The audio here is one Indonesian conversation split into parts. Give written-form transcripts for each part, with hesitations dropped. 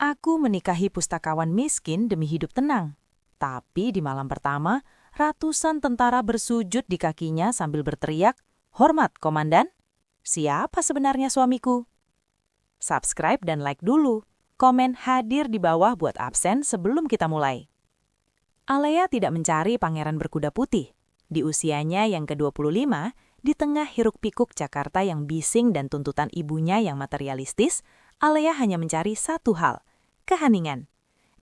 Aku menikahi pustakawan miskin demi hidup tenang. Tapi di malam pertama, ratusan tentara bersujud di kakinya sambil berteriak, "Hormat, Komandan!" Siapa sebenarnya suamiku? Subscribe dan like dulu. Komen hadir di bawah buat absen sebelum kita mulai. Alea tidak mencari pangeran berkuda putih. Di usianya yang ke-25, di tengah hiruk-pikuk Jakarta yang bising dan tuntutan ibunya yang materialistis, Alea hanya mencari satu hal, keheningan.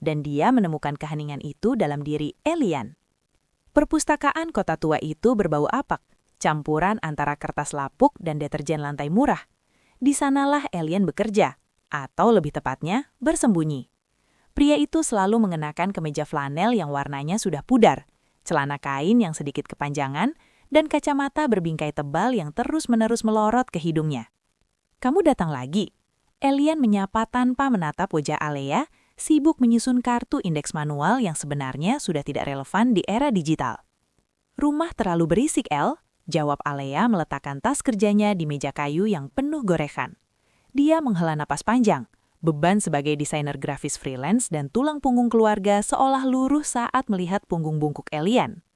Dan dia menemukan keheningan itu dalam diri Elian. Perpustakaan kota tua itu berbau apak, campuran antara kertas lapuk dan deterjen lantai murah. Di sanalah Elian bekerja, atau lebih tepatnya, bersembunyi. Pria itu selalu mengenakan kemeja flanel yang warnanya sudah pudar, celana kain yang sedikit kepanjangan, dan kacamata berbingkai tebal yang terus-menerus melorot ke hidungnya. "Kamu datang lagi?" Elian menyapa tanpa menatap wajah Alea, sibuk menyusun kartu indeks manual yang sebenarnya sudah tidak relevan di era digital. "Rumah terlalu berisik, El," jawab Alea meletakkan tas kerjanya di meja kayu yang penuh goresan. Dia menghela napas panjang, beban sebagai desainer grafis freelance dan tulang punggung keluarga seolah luruh saat melihat punggung bungkuk Elian.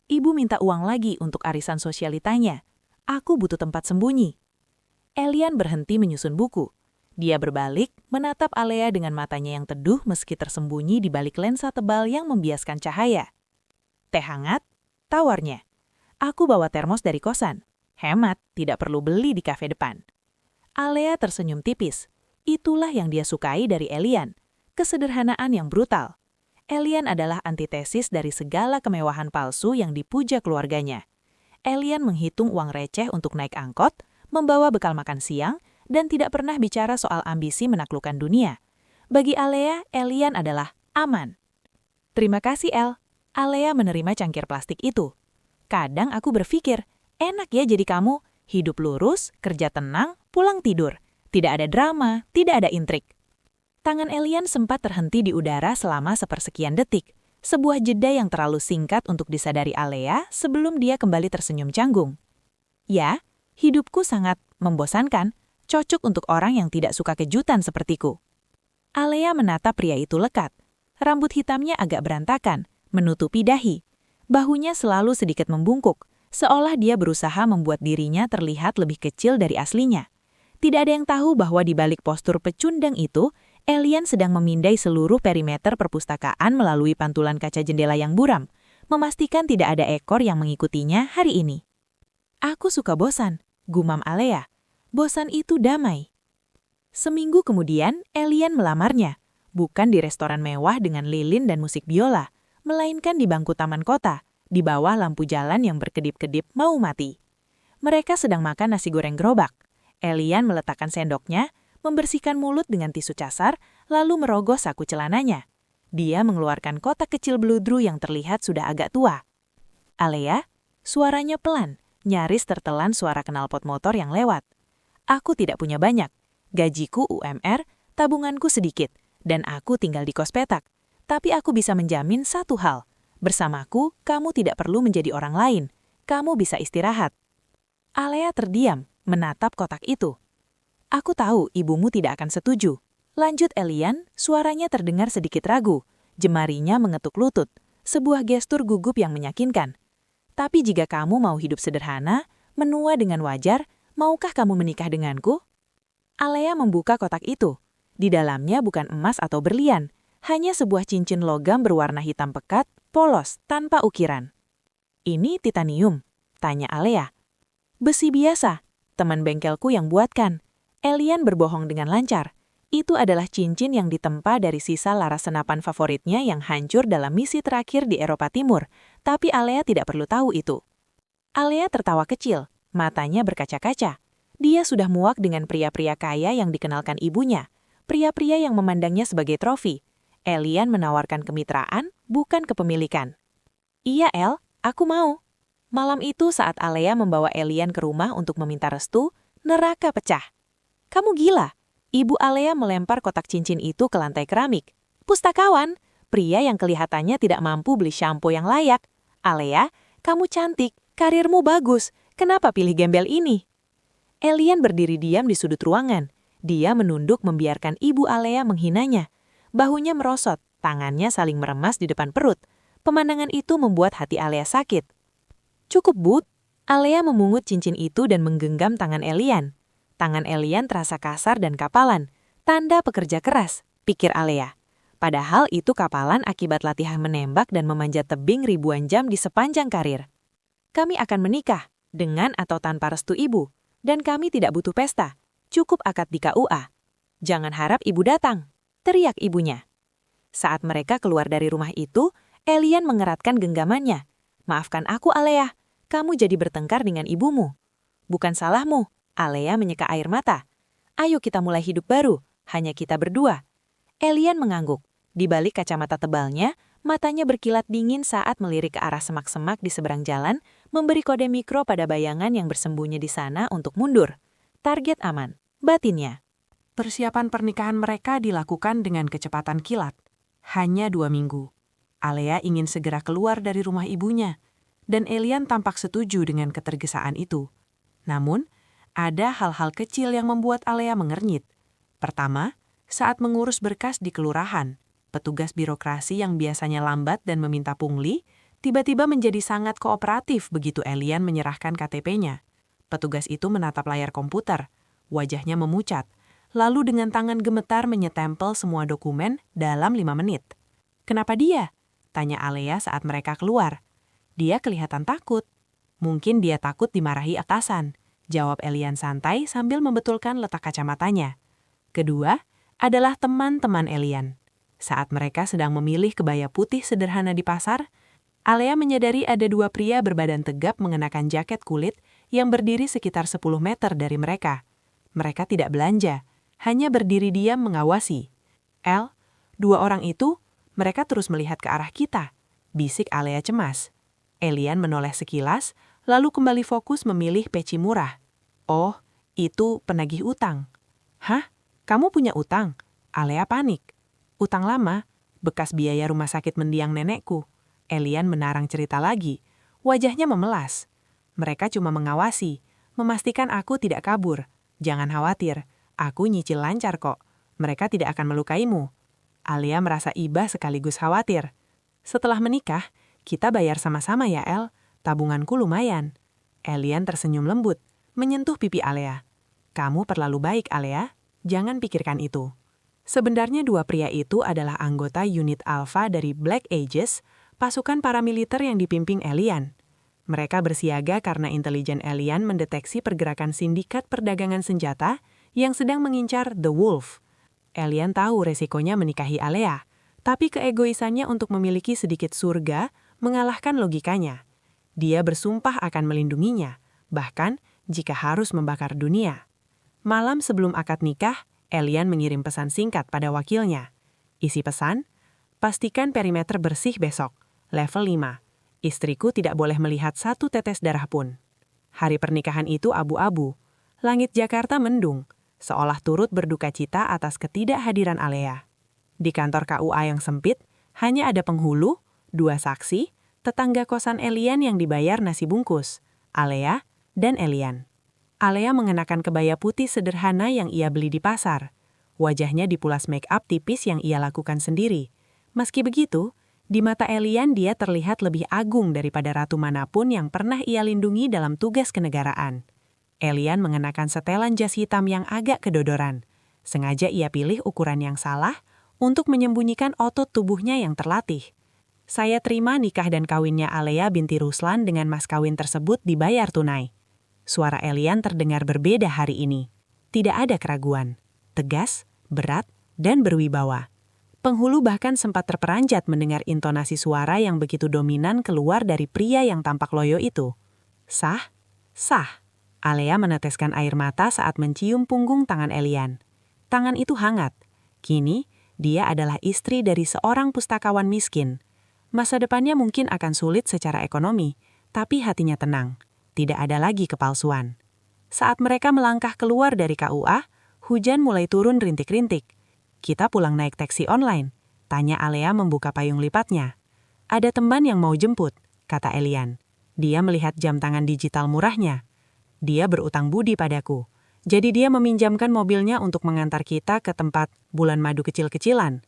"Ibu minta uang lagi untuk arisan sosialitanya. Aku butuh tempat sembunyi." Elian berhenti menyusun buku. Dia berbalik, menatap Alea dengan matanya yang teduh meski tersembunyi di balik lensa tebal yang membiaskan cahaya. "Teh hangat?" tawarnya. "Aku bawa termos dari kosan. Hemat, tidak perlu beli di kafe depan." Alea tersenyum tipis. Itulah yang dia sukai dari Elian, kesederhanaan yang brutal. Elian adalah antitesis dari segala kemewahan palsu yang dipuja keluarganya. Elian menghitung uang receh untuk naik angkot, membawa bekal makan siang, dan tidak pernah bicara soal ambisi menaklukkan dunia. Bagi Alea, Elian adalah aman. "Terima kasih, El." Alea menerima cangkir plastik itu. "Kadang aku berpikir, enak ya jadi kamu, hidup lurus, kerja tenang, pulang tidur. Tidak ada drama, tidak ada intrik." Tangan Elian sempat terhenti di udara selama sepersekian detik, sebuah jeda yang terlalu singkat untuk disadari Alea sebelum dia kembali tersenyum canggung. "Ya, hidupku sangat membosankan, cocok untuk orang yang tidak suka kejutan sepertiku." Alea menatap pria itu lekat. Rambut hitamnya agak berantakan, menutupi dahi. Bahunya selalu sedikit membungkuk, seolah dia berusaha membuat dirinya terlihat lebih kecil dari aslinya. Tidak ada yang tahu bahwa di balik postur pecundang itu, Elian sedang memindai seluruh perimeter perpustakaan melalui pantulan kaca jendela yang buram, memastikan tidak ada ekor yang mengikutinya hari ini. "Aku suka bosan," gumam Alea. Bosan itu damai. Seminggu kemudian, Elian melamarnya, bukan di restoran mewah dengan lilin dan musik biola, melainkan di bangku taman kota, di bawah lampu jalan yang berkedip-kedip mau mati. Mereka sedang makan nasi goreng gerobak. Elian meletakkan sendoknya, membersihkan mulut dengan tisu casar, lalu merogoh saku celananya. Dia mengeluarkan kotak kecil beludru yang terlihat sudah agak tua. "Alea?" Suaranya pelan, nyaris tertelan suara knalpot motor yang lewat. "Aku tidak punya banyak. Gajiku UMR, tabunganku sedikit, dan aku tinggal di kos petak. Tapi aku bisa menjamin satu hal. Bersamaku, kamu tidak perlu menjadi orang lain. Kamu bisa istirahat." Alea terdiam, menatap kotak itu. "Aku tahu ibumu tidak akan setuju," lanjut Elian, suaranya terdengar sedikit ragu. Jemarinya mengetuk lutut, sebuah gestur gugup yang meyakinkan. "Tapi jika kamu mau hidup sederhana, menua dengan wajar, maukah kamu menikah denganku?" Alea membuka kotak itu. Di dalamnya bukan emas atau berlian, hanya sebuah cincin logam berwarna hitam pekat, polos, tanpa ukiran. "Ini titanium?" tanya Alea. "Besi biasa, teman bengkelku yang buatkan." Elian berbohong dengan lancar. Itu adalah cincin yang ditempa dari sisa laras senapan favoritnya yang hancur dalam misi terakhir di Eropa Timur, tapi Alea tidak perlu tahu itu. Alea tertawa kecil, matanya berkaca-kaca. Dia sudah muak dengan pria-pria kaya yang dikenalkan ibunya, pria-pria yang memandangnya sebagai trofi. Elian menawarkan kemitraan, bukan kepemilikan. "Iya, El, aku mau." Malam itu saat Alea membawa Elian ke rumah untuk meminta restu, neraka pecah. "Kamu gila?" Ibu Alea melempar kotak cincin itu ke lantai keramik. "Pustakawan, pria yang kelihatannya tidak mampu beli sampo yang layak. Alea, kamu cantik, karirmu bagus, kenapa pilih gembel ini?" Elian berdiri diam di sudut ruangan. Dia menunduk membiarkan ibu Alea menghinanya. Bahunya merosot, tangannya saling meremas di depan perut. Pemandangan itu membuat hati Alea sakit. Cukup, Bud. Alea memungut cincin itu dan menggenggam tangan Elian. Tangan Elian terasa kasar dan kapalan. Tanda pekerja keras, pikir Alea. Padahal itu kapalan akibat latihan menembak dan memanjat tebing ribuan jam di sepanjang karir. Kami akan menikah, dengan atau tanpa restu ibu. Dan kami tidak butuh pesta. Cukup akad di KUA. Jangan harap ibu datang, teriak ibunya. Saat mereka keluar dari rumah itu, Elian mengeratkan genggamannya. Maafkan aku, Alea. Kamu jadi bertengkar dengan ibumu. Bukan salahmu, Alea menyeka air mata. Ayo kita mulai hidup baru, hanya kita berdua. Elian mengangguk. Di balik kacamata tebalnya, matanya berkilat dingin saat melirik ke arah semak-semak di seberang jalan, memberi kode mikro pada bayangan yang bersembunyi di sana untuk mundur. Target aman, batinnya. Persiapan pernikahan mereka dilakukan dengan kecepatan kilat. Hanya 2 minggu. Alea ingin segera keluar dari rumah ibunya, dan Elian tampak setuju dengan ketergesaan itu. Namun, ada hal-hal kecil yang membuat Alea mengernyit. Pertama, saat mengurus berkas di kelurahan, petugas birokrasi yang biasanya lambat dan meminta pungli, tiba-tiba menjadi sangat kooperatif begitu Elian menyerahkan KTP-nya. Petugas itu menatap layar komputer, wajahnya memucat, lalu dengan tangan gemetar menyetempel semua dokumen dalam 5 menit. "Kenapa dia?" tanya Alea saat mereka keluar. "Dia kelihatan takut." "Mungkin dia takut dimarahi atasan," jawab Elian santai sambil membetulkan letak kacamatanya. Kedua adalah teman-teman Elian. Saat mereka sedang memilih kebaya putih sederhana di pasar, Alea menyadari ada 2 pria berbadan tegap mengenakan jaket kulit yang berdiri sekitar 10 meter dari mereka. Mereka tidak belanja, hanya berdiri diam mengawasi. "El, 2 orang itu, mereka terus melihat ke arah kita," bisik Alea cemas. Elian menoleh sekilas, lalu kembali fokus memilih peci murah. "Oh, itu penagih utang." "Hah? Kamu punya utang?" Alea panik. "Utang lama, bekas biaya rumah sakit mendiang nenekku." Elian menarang cerita lagi. Wajahnya memelas. "Mereka cuma mengawasi, memastikan aku tidak kabur. Jangan khawatir, aku nyicil lancar kok. Mereka tidak akan melukaimu." Alea merasa iba sekaligus khawatir. "Setelah menikah, kita bayar sama-sama ya, El. Tabunganku lumayan." Elian tersenyum lembut, menyentuh pipi Alea. "Kamu terlalu baik, Alea. Jangan pikirkan itu." Sebenarnya 2 pria itu adalah anggota unit Alpha dari Black Aegis, pasukan paramiliter yang dipimpin Elian. Mereka bersiaga karena intelijen Elian mendeteksi pergerakan sindikat perdagangan senjata yang sedang mengincar The Wolf. Elian tahu resikonya menikahi Alea, tapi keegoisannya untuk memiliki sedikit surga mengalahkan logikanya. Dia bersumpah akan melindunginya, bahkan jika harus membakar dunia. Malam sebelum akad nikah, Elian mengirim pesan singkat pada wakilnya. Isi pesan, "Pastikan perimeter bersih besok, level 5. Istriku tidak boleh melihat 1 tetes darah pun." Hari pernikahan itu abu-abu. Langit Jakarta mendung, seolah turut berduka cita atas ketidakhadiran Alea. Di kantor KUA yang sempit, hanya ada penghulu, 2 saksi, tetangga kosan Elian yang dibayar nasi bungkus, Alea dan Elian. Alea mengenakan kebaya putih sederhana yang ia beli di pasar. Wajahnya dipulas make up tipis yang ia lakukan sendiri. Meski begitu, di mata Elian dia terlihat lebih agung daripada ratu manapun yang pernah ia lindungi dalam tugas kenegaraan. Elian mengenakan setelan jas hitam yang agak kedodoran. Sengaja ia pilih ukuran yang salah untuk menyembunyikan otot tubuhnya yang terlatih. "Saya terima nikah dan kawinnya Alea binti Ruslan dengan mas kawin tersebut dibayar tunai." Suara Elian terdengar berbeda hari ini. Tidak ada keraguan. Tegas, berat, dan berwibawa. Penghulu bahkan sempat terperanjat mendengar intonasi suara yang begitu dominan keluar dari pria yang tampak loyo itu. "Sah? Sah." Alea meneteskan air mata saat mencium punggung tangan Elian. Tangan itu hangat. Kini, dia adalah istri dari seorang pustakawan miskin. Masa depannya mungkin akan sulit secara ekonomi, tapi hatinya tenang. Tidak ada lagi kepalsuan. Saat mereka melangkah keluar dari KUA, hujan mulai turun rintik-rintik. "Kita pulang naik taksi online?" tanya Alea membuka payung lipatnya. "Ada teman yang mau jemput," kata Elian. Dia melihat jam tangan digital murahnya. "Dia berutang budi padaku. Jadi dia meminjamkan mobilnya untuk mengantar kita ke tempat bulan madu kecil-kecilan."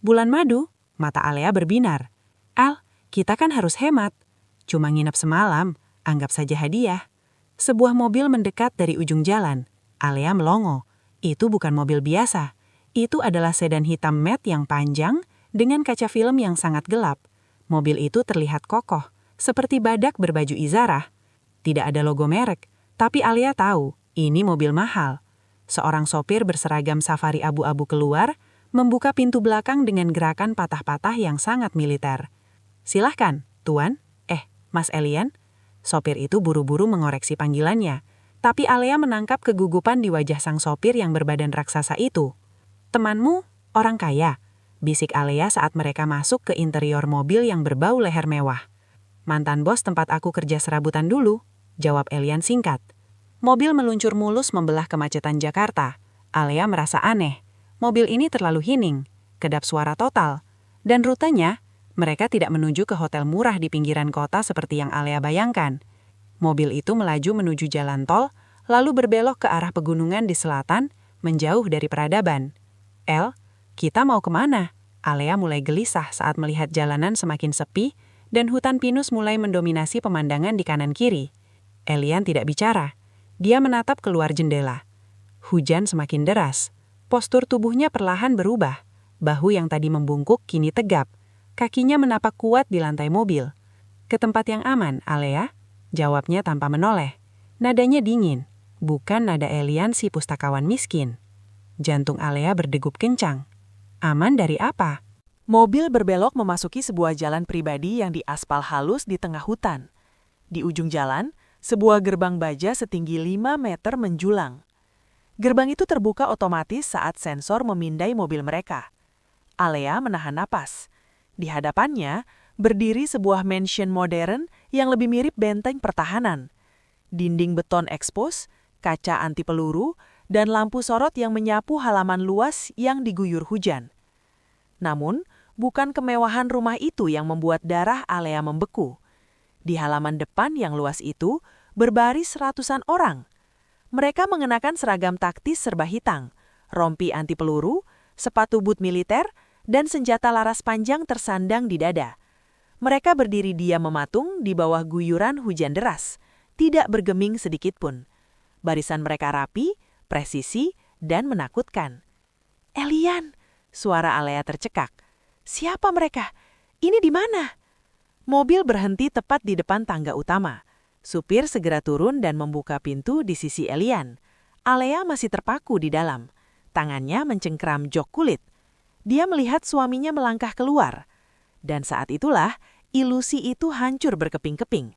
Bulan madu, mata Alea berbinar. Al, kita kan harus hemat. Cuma nginep semalam, anggap saja hadiah. Sebuah mobil mendekat dari ujung jalan. Alea melongo. Itu bukan mobil biasa. Itu adalah sedan hitam matte yang panjang dengan kaca film yang sangat gelap. Mobil itu terlihat kokoh, seperti badak berbaju izarah. Tidak ada logo merek, tapi Alea tahu ini mobil mahal. Seorang sopir berseragam safari abu-abu keluar, membuka pintu belakang dengan gerakan patah-patah yang sangat militer. Silahkan, Tuan. Mas Elian. Sopir itu buru-buru mengoreksi panggilannya, tapi Alea menangkap kegugupan di wajah sang sopir yang berbadan raksasa itu. Temanmu, orang kaya, bisik Alea saat mereka masuk ke interior mobil yang berbau leher mewah. Mantan bos tempat aku kerja serabutan dulu, jawab Elian singkat. Mobil meluncur mulus membelah kemacetan Jakarta. Alea merasa aneh. Mobil ini terlalu hening, kedap suara total, dan rutenya, mereka tidak menuju ke hotel murah di pinggiran kota seperti yang Alea bayangkan. Mobil itu melaju menuju jalan tol, lalu berbelok ke arah pegunungan di selatan, menjauh dari peradaban. El, kita mau kemana? Alea mulai gelisah saat melihat jalanan semakin sepi dan hutan pinus mulai mendominasi pemandangan di kanan kiri. Elian tidak bicara. Dia menatap keluar jendela. Hujan semakin deras. Postur tubuhnya perlahan berubah. Bahu yang tadi membungkuk kini tegap. Kakinya menapak kuat di lantai mobil. Ke tempat yang aman, Alea, jawabnya tanpa menoleh. Nadanya dingin, bukan nada Elian si pustakawan miskin. Jantung Alea berdegup kencang. Aman dari apa? Mobil berbelok memasuki sebuah jalan pribadi yang diaspal halus di tengah hutan. Di ujung jalan, sebuah gerbang baja setinggi 5 meter menjulang. Gerbang itu terbuka otomatis saat sensor memindai mobil mereka. Alea menahan napas. Di hadapannya, berdiri sebuah mansion modern yang lebih mirip benteng pertahanan. Dinding beton ekspos, kaca anti peluru, dan lampu sorot yang menyapu halaman luas yang diguyur hujan. Namun, bukan kemewahan rumah itu yang membuat darah Alea membeku. Di halaman depan yang luas itu, berbaris ratusan orang. Mereka mengenakan seragam taktis serba hitam, rompi anti peluru, sepatu boot militer, dan senjata laras panjang tersandang di dada. Mereka berdiri diam mematung di bawah guyuran hujan deras, tidak bergeming sedikit pun. Barisan mereka rapi, presisi, dan menakutkan. Elian, suara Alea tercekak. Siapa mereka? Ini di mana? Mobil berhenti tepat di depan tangga utama. Supir segera turun dan membuka pintu di sisi Elian. Alea masih terpaku di dalam. Tangannya mencengkram jok kulit. Dia melihat suaminya melangkah keluar. Dan saat itulah, ilusi itu hancur berkeping-keping.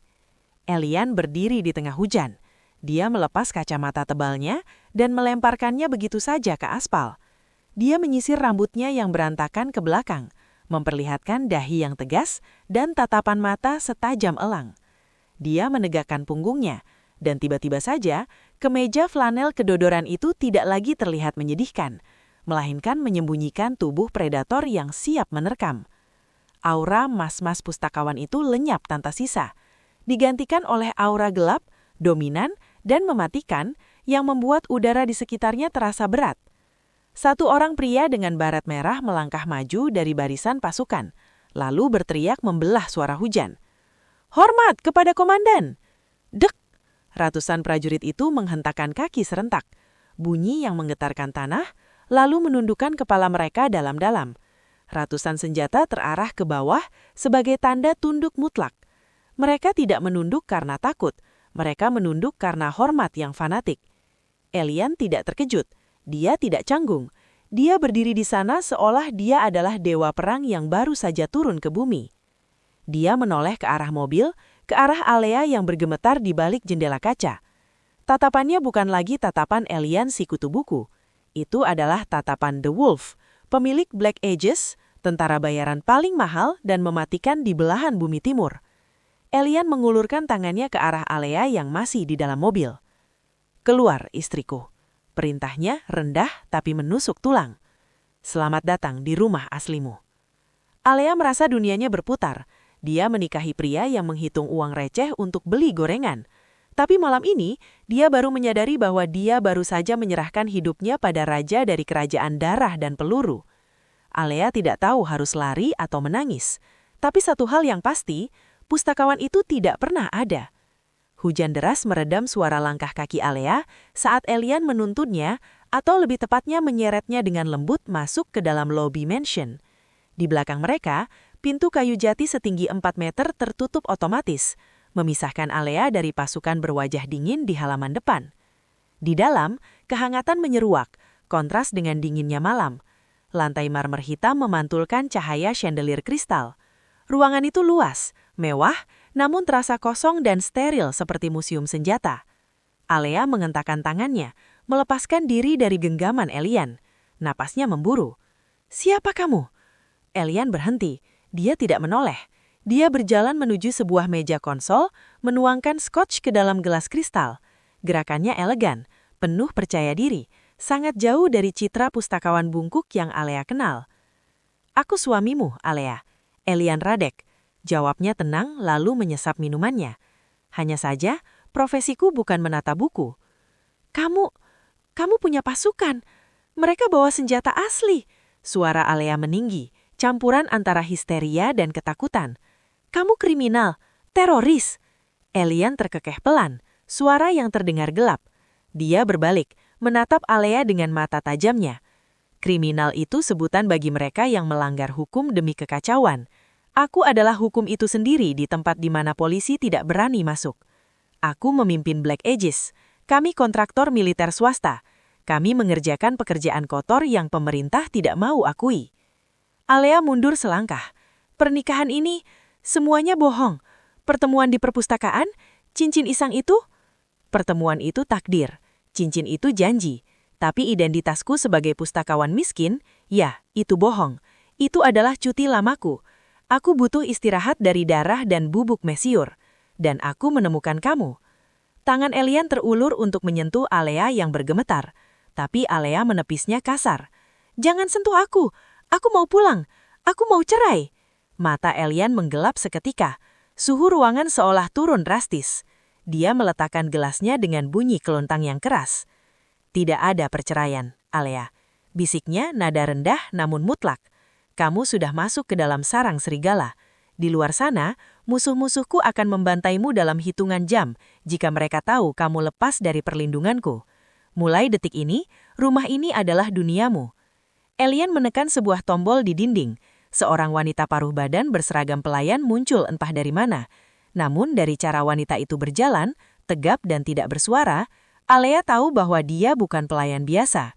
Elian berdiri di tengah hujan. Dia melepas kacamata tebalnya dan melemparkannya begitu saja ke aspal. Dia menyisir rambutnya yang berantakan ke belakang, memperlihatkan dahi yang tegas dan tatapan mata setajam elang. Dia menegakkan punggungnya, dan tiba-tiba saja, kemeja flanel kedodoran itu tidak lagi terlihat menyedihkan, melainkan menyembunyikan tubuh predator yang siap menerkam. Aura mas-mas pustakawan itu lenyap tanpa sisa, digantikan oleh aura gelap, dominan, dan mematikan yang membuat udara di sekitarnya terasa berat. Satu orang pria dengan baret merah melangkah maju dari barisan pasukan, lalu berteriak membelah suara hujan. Hormat kepada komandan! Dek! Ratusan prajurit itu menghentakkan kaki serentak. Bunyi yang menggetarkan tanah, lalu menundukkan kepala mereka dalam-dalam. Ratusan senjata terarah ke bawah sebagai tanda tunduk mutlak. Mereka tidak menunduk karena takut, mereka menunduk karena hormat yang fanatik. Elian tidak terkejut, dia tidak canggung. Dia berdiri di sana seolah dia adalah dewa perang yang baru saja turun ke bumi. Dia menoleh ke arah mobil, ke arah Alea yang bergemetar di balik jendela kaca. Tatapannya bukan lagi tatapan Elian si kutu buku. Itu adalah tatapan The Wolf, pemilik Black Aegis, tentara bayaran paling mahal dan mematikan di belahan bumi timur. Elian mengulurkan tangannya ke arah Alea yang masih di dalam mobil. Keluar, istriku. Perintahnya rendah tapi menusuk tulang. Selamat datang di rumah aslimu. Alea merasa dunianya berputar. Dia menikahi pria yang menghitung uang receh untuk beli gorengan. Tapi malam ini, dia baru menyadari bahwa dia baru saja menyerahkan hidupnya pada raja dari kerajaan darah dan peluru. Alea tidak tahu harus lari atau menangis. Tapi satu hal yang pasti, pustakawan itu tidak pernah ada. Hujan deras meredam suara langkah kaki Alea saat Elian menuntunnya, atau lebih tepatnya menyeretnya dengan lembut masuk ke dalam lobi mansion. Di belakang mereka, pintu kayu jati setinggi 4 meter tertutup otomatis, memisahkan Alea dari pasukan berwajah dingin di halaman depan. Di dalam, kehangatan menyeruak, kontras dengan dinginnya malam. Lantai marmer hitam memantulkan cahaya chandelier kristal. Ruangan itu luas, mewah, namun terasa kosong dan steril seperti museum senjata. Alea mengentakkan tangannya, melepaskan diri dari genggaman Elian. Napasnya memburu. "Siapa kamu?" Elian berhenti. Dia tidak menoleh. Dia berjalan menuju sebuah meja konsol, menuangkan scotch ke dalam gelas kristal. Gerakannya elegan, penuh percaya diri, sangat jauh dari citra pustakawan bungkuk yang Alea kenal. "Aku suamimu, Alea." Elian Radek. Jawabnya tenang lalu menyesap minumannya. "Hanya saja, profesiku bukan menata buku." Kamu punya pasukan. Mereka bawa senjata asli." Suara Alea meninggi, campuran antara histeria dan ketakutan. "Kamu kriminal, teroris." Elian terkekeh pelan, suara yang terdengar gelap. Dia berbalik, menatap Alea dengan mata tajamnya. "Kriminal itu sebutan bagi mereka yang melanggar hukum demi kekacauan. Aku adalah hukum itu sendiri di tempat di mana polisi tidak berani masuk. Aku memimpin Black Aegis. Kami kontraktor militer swasta. Kami mengerjakan pekerjaan kotor yang pemerintah tidak mau akui." Alea mundur selangkah. "Pernikahan ini, semuanya bohong. Pertemuan di perpustakaan, cincin isang itu?" "Pertemuan itu takdir. Cincin itu janji. Tapi identitasku sebagai pustakawan miskin, ya, itu bohong. Itu adalah cuti lamaku. Aku butuh istirahat dari darah dan bubuk mesiur. Dan aku menemukan kamu." Tangan Elian terulur untuk menyentuh Alea yang bergemetar. Tapi Alea menepisnya kasar. "Jangan sentuh aku. Aku mau pulang. Aku mau cerai." Mata Elian menggelap seketika. Suhu ruangan seolah turun drastis. Dia meletakkan gelasnya dengan bunyi kelontang yang keras. "Tidak ada perceraian, Alea." Bisiknya nada rendah namun mutlak. "Kamu sudah masuk ke dalam sarang serigala. Di luar sana, musuh-musuhku akan membantaimu dalam hitungan jam jika mereka tahu kamu lepas dari perlindunganku. Mulai detik ini, rumah ini adalah duniamu." Elian menekan sebuah tombol di dinding. Seorang wanita paruh badan berseragam pelayan muncul entah dari mana. Namun dari cara wanita itu berjalan, tegap dan tidak bersuara, Alea tahu bahwa dia bukan pelayan biasa.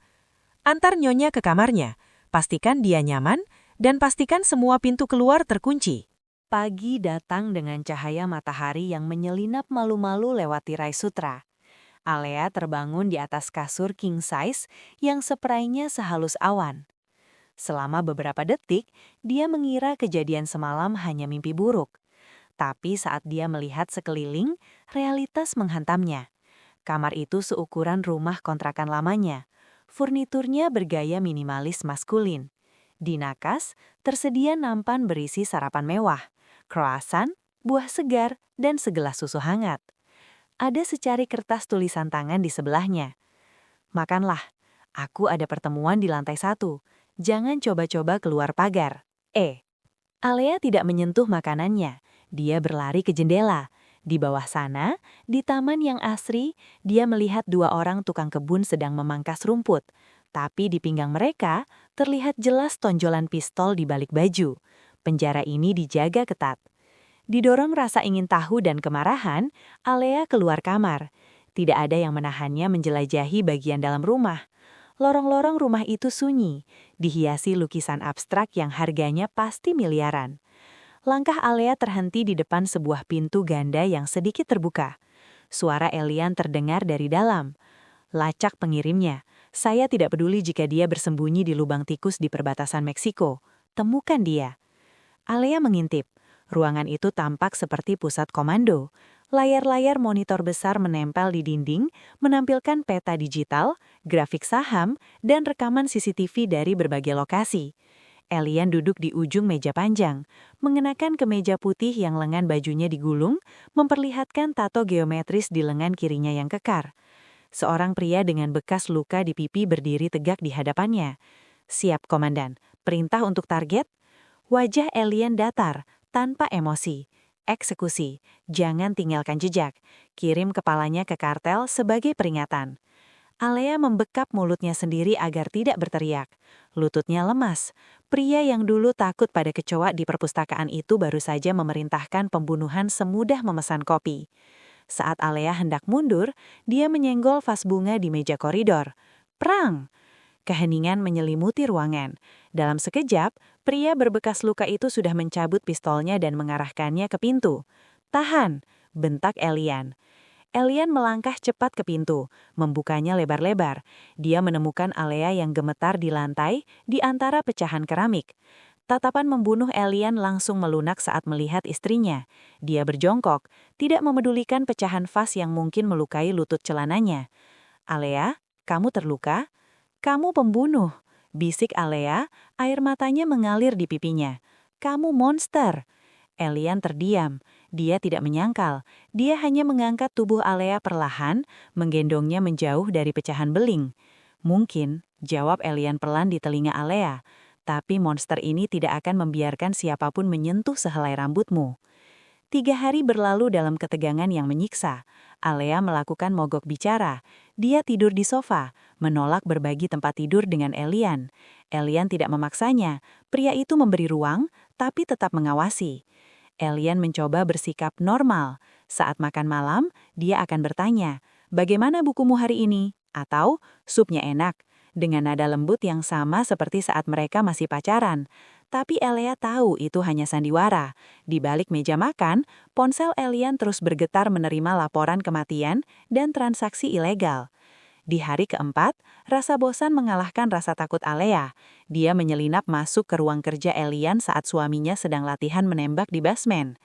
"Antar nyonya ke kamarnya. Pastikan dia nyaman, dan pastikan semua pintu keluar terkunci." Pagi datang dengan cahaya matahari yang menyelinap malu-malu lewat tirai sutra. Alea terbangun di atas kasur king size yang seperainya sehalus awan. Selama beberapa detik, dia mengira kejadian semalam hanya mimpi buruk. Tapi saat dia melihat sekeliling, realitas menghantamnya. Kamar itu seukuran rumah kontrakan lamanya. Furniturnya bergaya minimalis maskulin. Di nakas, tersedia nampan berisi sarapan mewah, croissant, buah segar, dan segelas susu hangat. Ada secari kertas tulisan tangan di sebelahnya. "Makanlah. Aku ada pertemuan di lantai 1. Jangan coba-coba keluar pagar. Alea tidak menyentuh makanannya. Dia berlari ke jendela. Di bawah sana, di taman yang asri, dia melihat 2 orang tukang kebun sedang memangkas rumput. Tapi di pinggang mereka, terlihat jelas tonjolan pistol di balik baju. Penjara ini dijaga ketat. Didorong rasa ingin tahu dan kemarahan, Alea keluar kamar. Tidak ada yang menahannya menjelajahi bagian dalam rumah. Lorong-lorong rumah itu sunyi, dihiasi lukisan abstrak yang harganya pasti miliaran. Langkah Alea terhenti di depan sebuah pintu ganda yang sedikit terbuka. Suara Elian terdengar dari dalam. "Lacak pengirimnya. Saya tidak peduli jika dia bersembunyi di lubang tikus di perbatasan Meksiko. Temukan dia." Alea mengintip. Ruangan itu tampak seperti pusat komando. Layar-layar monitor besar menempel di dinding, menampilkan peta digital, grafik saham, dan rekaman CCTV dari berbagai lokasi. Elian duduk di ujung meja panjang, mengenakan kemeja putih yang lengan bajunya digulung, memperlihatkan tato geometris di lengan kirinya yang kekar. Seorang pria dengan bekas luka di pipi berdiri tegak di hadapannya. "Siap, Komandan. perintah untuk target? Wajah alien datar, tanpa emosi. Eksekusi, jangan tinggalkan jejak. Kirim kepalanya ke kartel sebagai peringatan. Alea membekap mulutnya sendiri agar tidak berteriak. Lututnya lemas. Pria yang dulu takut pada kecoa di perpustakaan itu baru saja memerintahkan pembunuhan semudah memesan kopi. Saat Alea hendak mundur, dia menyenggol vas bunga di meja koridor. Perang! Keheningan menyelimuti ruangan. Dalam sekejap, pria berbekas luka itu sudah mencabut pistolnya dan mengarahkannya ke pintu. "Tahan!" bentak Elian. Elian melangkah cepat ke pintu, membukanya lebar-lebar. Dia menemukan Alea yang gemetar di lantai, di antara pecahan keramik. Tatapan membunuh Elian langsung melunak saat melihat istrinya. Dia berjongkok, tidak memedulikan pecahan vas yang mungkin melukai lutut celananya. "Alea, kamu terluka?" "Kamu pembunuh," bisik Alea, air matanya mengalir di pipinya. "Kamu monster." Elian terdiam. Dia tidak menyangkal. Dia hanya mengangkat tubuh Alea perlahan, menggendongnya menjauh dari pecahan beling. "Mungkin," jawab Elian pelan di telinga Alea, "tapi monster ini tidak akan membiarkan siapapun menyentuh sehelai rambutmu." 3 hari berlalu dalam ketegangan yang menyiksa. Alea melakukan mogok bicara. Dia tidur di sofa, menolak berbagi tempat tidur dengan Elian. Elian tidak memaksanya. Pria itu memberi ruang, tapi tetap mengawasi. Elian mencoba bersikap normal. Saat makan malam, dia akan bertanya, "Bagaimana bukumu hari ini?" Atau, "Supnya enak," dengan nada lembut yang sama seperti saat mereka masih pacaran. Tapi Alea tahu itu hanya sandiwara. Di balik meja makan, ponsel Elian terus bergetar menerima laporan kematian dan transaksi ilegal. Di hari keempat, rasa bosan mengalahkan rasa takut Alea. Dia menyelinap masuk ke ruang kerja Elian saat suaminya sedang latihan menembak di basement.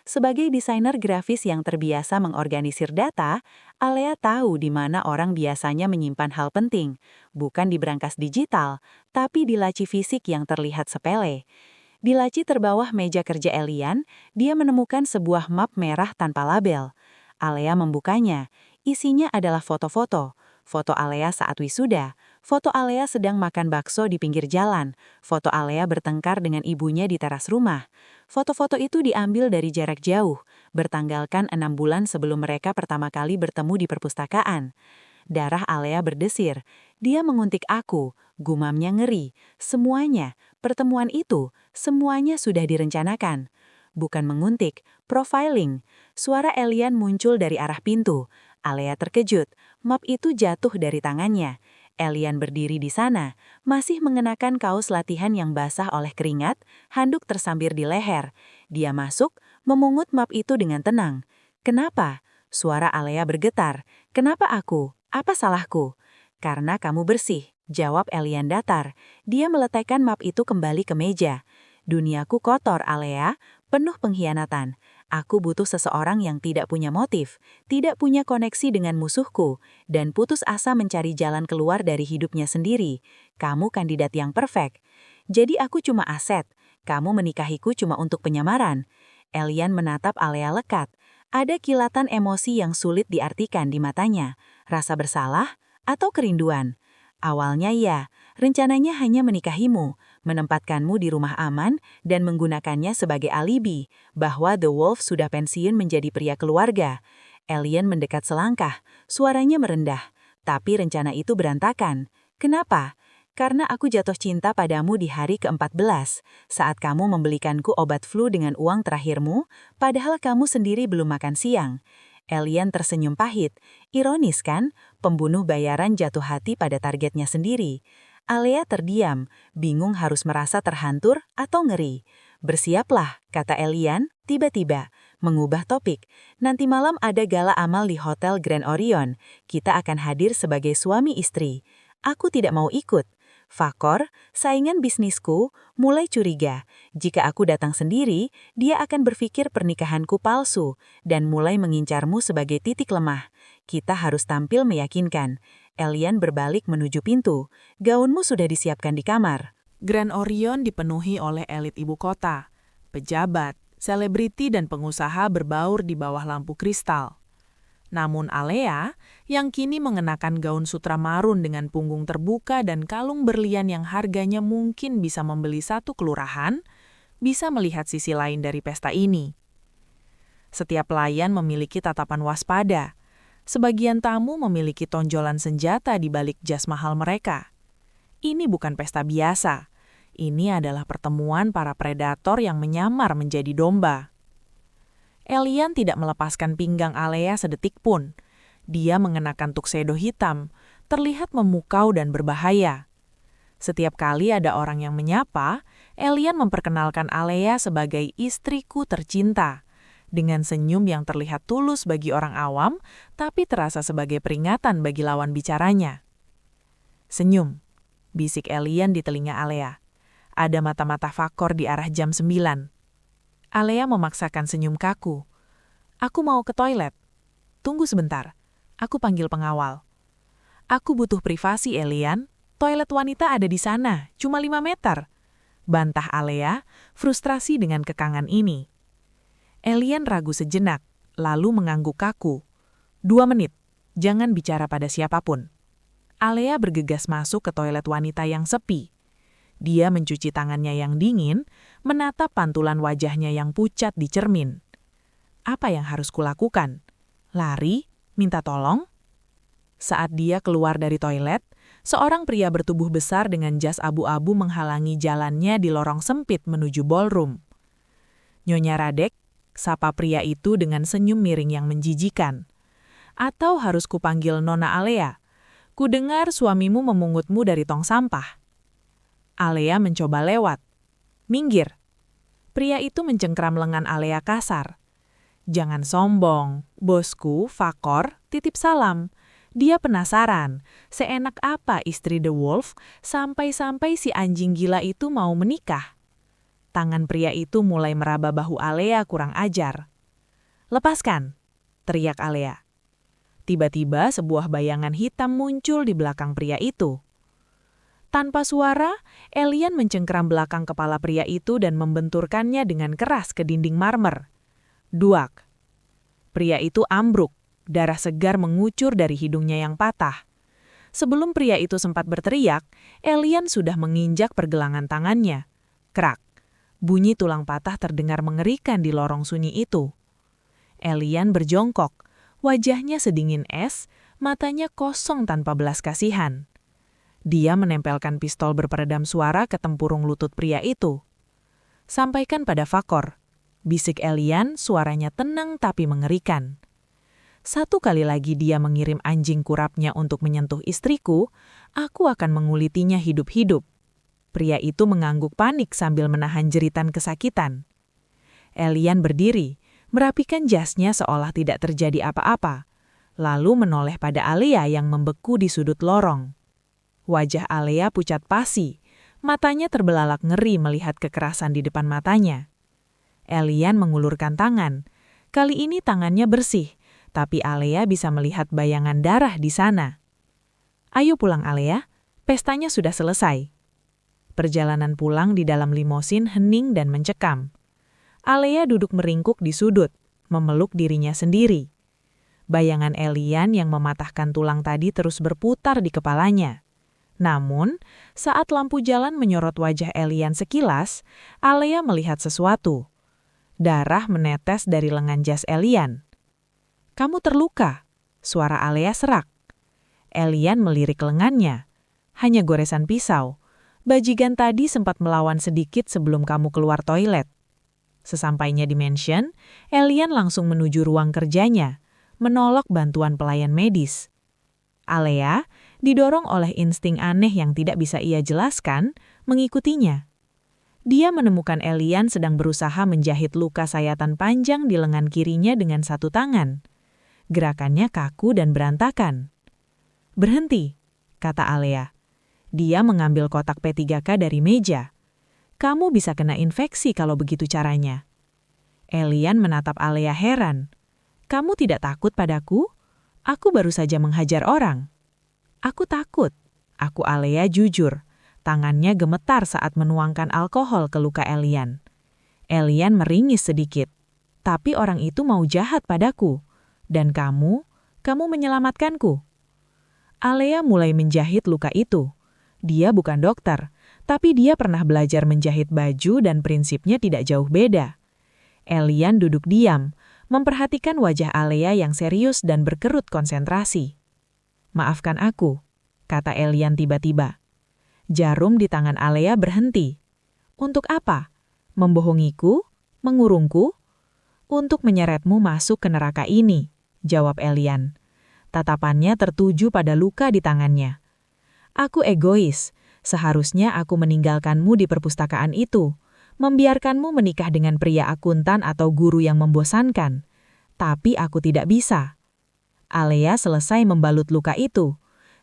Sebagai desainer grafis yang terbiasa mengorganisir data, Alea tahu di mana orang biasanya menyimpan hal penting, bukan di brankas digital, tapi di laci fisik yang terlihat sepele. Di laci terbawah meja kerja Elian, dia menemukan sebuah map merah tanpa label. Alea membukanya. Isinya adalah foto-foto. Foto Alea saat wisuda, foto Alea sedang makan bakso di pinggir jalan, foto Alea bertengkar dengan ibunya di teras rumah. Foto-foto itu diambil dari jarak jauh, bertanggalkan 6 bulan sebelum mereka pertama kali bertemu di perpustakaan. Darah Alea berdesir. Dia menguntik aku, gumamnya ngeri. Semuanya, pertemuan itu, semuanya sudah direncanakan. Bukan menguntik, profiling. Suara Elian muncul dari arah pintu. Alea terkejut, map itu jatuh dari tangannya. Elian berdiri di sana, masih mengenakan kaos latihan yang basah oleh keringat, handuk tersambil di leher. Dia masuk, memungut map itu dengan tenang. "Kenapa?" Suara Alea bergetar. "Kenapa aku? Apa salahku?" "Karena kamu bersih," jawab Elian datar. Dia meletakkan map itu kembali ke meja. "Duniaku kotor, Alea, penuh pengkhianatan. Aku butuh seseorang yang tidak punya motif, tidak punya koneksi dengan musuhku, dan putus asa mencari jalan keluar dari hidupnya sendiri. Kamu kandidat yang perfect. Jadi aku cuma aset. Kamu menikahiku cuma untuk penyamaran." Elian menatap Alea lekat. Ada kilatan emosi yang sulit diartikan di matanya. Rasa bersalah atau kerinduan? Awalnya ya, rencananya hanya menikahimu, menempatkanmu di rumah aman, dan menggunakannya sebagai alibi bahwa The Wolf sudah pensiun menjadi pria keluarga. Elian mendekat selangkah, suaranya merendah, tapi rencana itu berantakan. "Kenapa?" "Karena aku jatuh cinta padamu di hari ke-14, saat kamu membelikanku obat flu dengan uang terakhirmu, padahal kamu sendiri belum makan siang." Elian tersenyum pahit. Ironis kan? Pembunuh bayaran jatuh hati pada targetnya sendiri. Alea terdiam, bingung harus merasa terhantur atau ngeri. "Bersiaplah," kata Elian, tiba-tiba, mengubah topik. "Nanti malam ada gala amal di Hotel Grand Orion. Kita akan hadir sebagai suami istri." "Aku tidak mau ikut." "Fakor, saingan bisnisku, mulai curiga. Jika aku datang sendiri, dia akan berpikir pernikahanku palsu dan mulai mengincarmu sebagai titik lemah. Kita harus tampil meyakinkan." Elian berbalik menuju pintu. "Gaunmu sudah disiapkan di kamar." Grand Orion dipenuhi oleh elit ibu kota. Pejabat, selebriti dan pengusaha berbaur di bawah lampu kristal. Namun Alea, yang kini mengenakan gaun sutra marun dengan punggung terbuka dan kalung berlian yang harganya mungkin bisa membeli satu kelurahan, bisa melihat sisi lain dari pesta ini. Setiap pelayan memiliki tatapan waspada. Sebagian tamu memiliki tonjolan senjata di balik jas mahal mereka. Ini bukan pesta biasa. Ini adalah pertemuan para predator yang menyamar menjadi domba. Elian tidak melepaskan pinggang Alea sedetik pun. Dia mengenakan tuxedo hitam, terlihat memukau dan berbahaya. Setiap kali ada orang yang menyapa, Elian memperkenalkan Alea sebagai istriku tercinta, dengan senyum yang terlihat tulus bagi orang awam, tapi terasa sebagai peringatan bagi lawan bicaranya. Senyum, bisik Elian di telinga Alea. Ada mata-mata Fakor di arah jam 9. Alea memaksakan senyum kaku. Aku mau ke toilet. Tunggu sebentar. Aku panggil pengawal. Aku butuh privasi, Elian. Toilet wanita ada di sana, cuma 5 meter. Bantah Alea, frustrasi dengan kekangan ini. Elian ragu sejenak, lalu mengangguk kaku. 2 menit, jangan bicara pada siapapun. Alea bergegas masuk ke toilet wanita yang sepi. Dia mencuci tangannya yang dingin, menatap pantulan wajahnya yang pucat di cermin. Apa yang harus kulakukan? Lari? Minta tolong? Saat dia keluar dari toilet, seorang pria bertubuh besar dengan jas abu-abu menghalangi jalannya di lorong sempit menuju ballroom. Nyonya Radek, sapa pria itu dengan senyum miring yang menjijikan. Atau harus kupanggil Nona Alea? Kudengar suamimu memungutmu dari tong sampah. Alea mencoba lewat. Minggir. Pria itu mencengkram lengan Alea kasar. Jangan sombong, bosku, Fakor, titip salam. Dia penasaran, seenak apa istri The Wolf sampai-sampai si anjing gila itu mau menikah. Tangan pria itu mulai meraba bahu Alea kurang ajar. Lepaskan, teriak Alea. Tiba-tiba sebuah bayangan hitam muncul di belakang pria itu. Tanpa suara, Elian mencengkram belakang kepala pria itu dan membenturkannya dengan keras ke dinding marmer. Duak. Pria itu ambruk, darah segar mengucur dari hidungnya yang patah. Sebelum pria itu sempat berteriak, Elian sudah menginjak pergelangan tangannya. Krak. Bunyi tulang patah terdengar mengerikan di lorong sunyi itu. Elian berjongkok, wajahnya sedingin es, matanya kosong tanpa belas kasihan. Dia menempelkan pistol berperedam suara ke tempurung lutut pria itu. Sampaikan pada Fakor, bisik Elian, suaranya tenang tapi mengerikan. 1 kali lagi dia mengirim anjing kurapnya untuk menyentuh istriku, aku akan mengulitinya hidup-hidup. Pria itu mengangguk panik sambil menahan jeritan kesakitan. Elian berdiri, merapikan jasnya seolah tidak terjadi apa-apa, lalu menoleh pada Alea yang membeku di sudut lorong. Wajah Alea pucat pasi, matanya terbelalak ngeri melihat kekerasan di depan matanya. Elian mengulurkan tangan. Kali ini tangannya bersih, tapi Alea bisa melihat bayangan darah di sana. Ayo pulang Alea, pestanya sudah selesai. Perjalanan pulang di dalam limosin hening dan mencekam. Alea duduk meringkuk di sudut, memeluk dirinya sendiri. Bayangan Elian yang mematahkan tulang tadi terus berputar di kepalanya. Namun, saat lampu jalan menyorot wajah Elian sekilas, Alea melihat sesuatu. Darah menetes dari lengan jas Elian. Kamu terluka, suara Alea serak. Elian melirik lengannya. Hanya goresan pisau. Bajigan tadi sempat melawan sedikit sebelum kamu keluar toilet. Sesampainya di mansion, Elian langsung menuju ruang kerjanya, menolak bantuan pelayan medis. Alea, didorong oleh insting aneh yang tidak bisa ia jelaskan, mengikutinya. Dia menemukan Elian sedang berusaha menjahit luka sayatan panjang di lengan kirinya dengan satu tangan. Gerakannya kaku dan berantakan. Berhenti, kata Alea. Dia mengambil kotak P3K dari meja. Kamu bisa kena infeksi kalau begitu caranya. Elian menatap Alea heran. Kamu tidak takut padaku? Aku baru saja menghajar orang. Aku takut. Aku Alea jujur. Tangannya gemetar saat menuangkan alkohol ke luka Elian. Elian meringis sedikit. Tapi orang itu mau jahat padaku. Dan kamu Kamu menyelamatkanku." Alea mulai menjahit luka itu. Dia bukan dokter, tapi dia pernah belajar menjahit baju dan prinsipnya tidak jauh beda. Elian duduk diam, memperhatikan wajah Alea yang serius dan berkerut konsentrasi. "Maafkan aku," kata Elian tiba-tiba. Jarum di tangan Alea berhenti. "Untuk apa? Membohongiku? Mengurungku?" "Untuk menyeretmu masuk ke neraka ini," jawab Elian. Tatapannya tertuju pada luka di tangannya. "Aku egois. Seharusnya aku meninggalkanmu di perpustakaan itu, membiarkanmu menikah dengan pria akuntan atau guru yang membosankan. Tapi aku tidak bisa." Alea selesai membalut luka itu.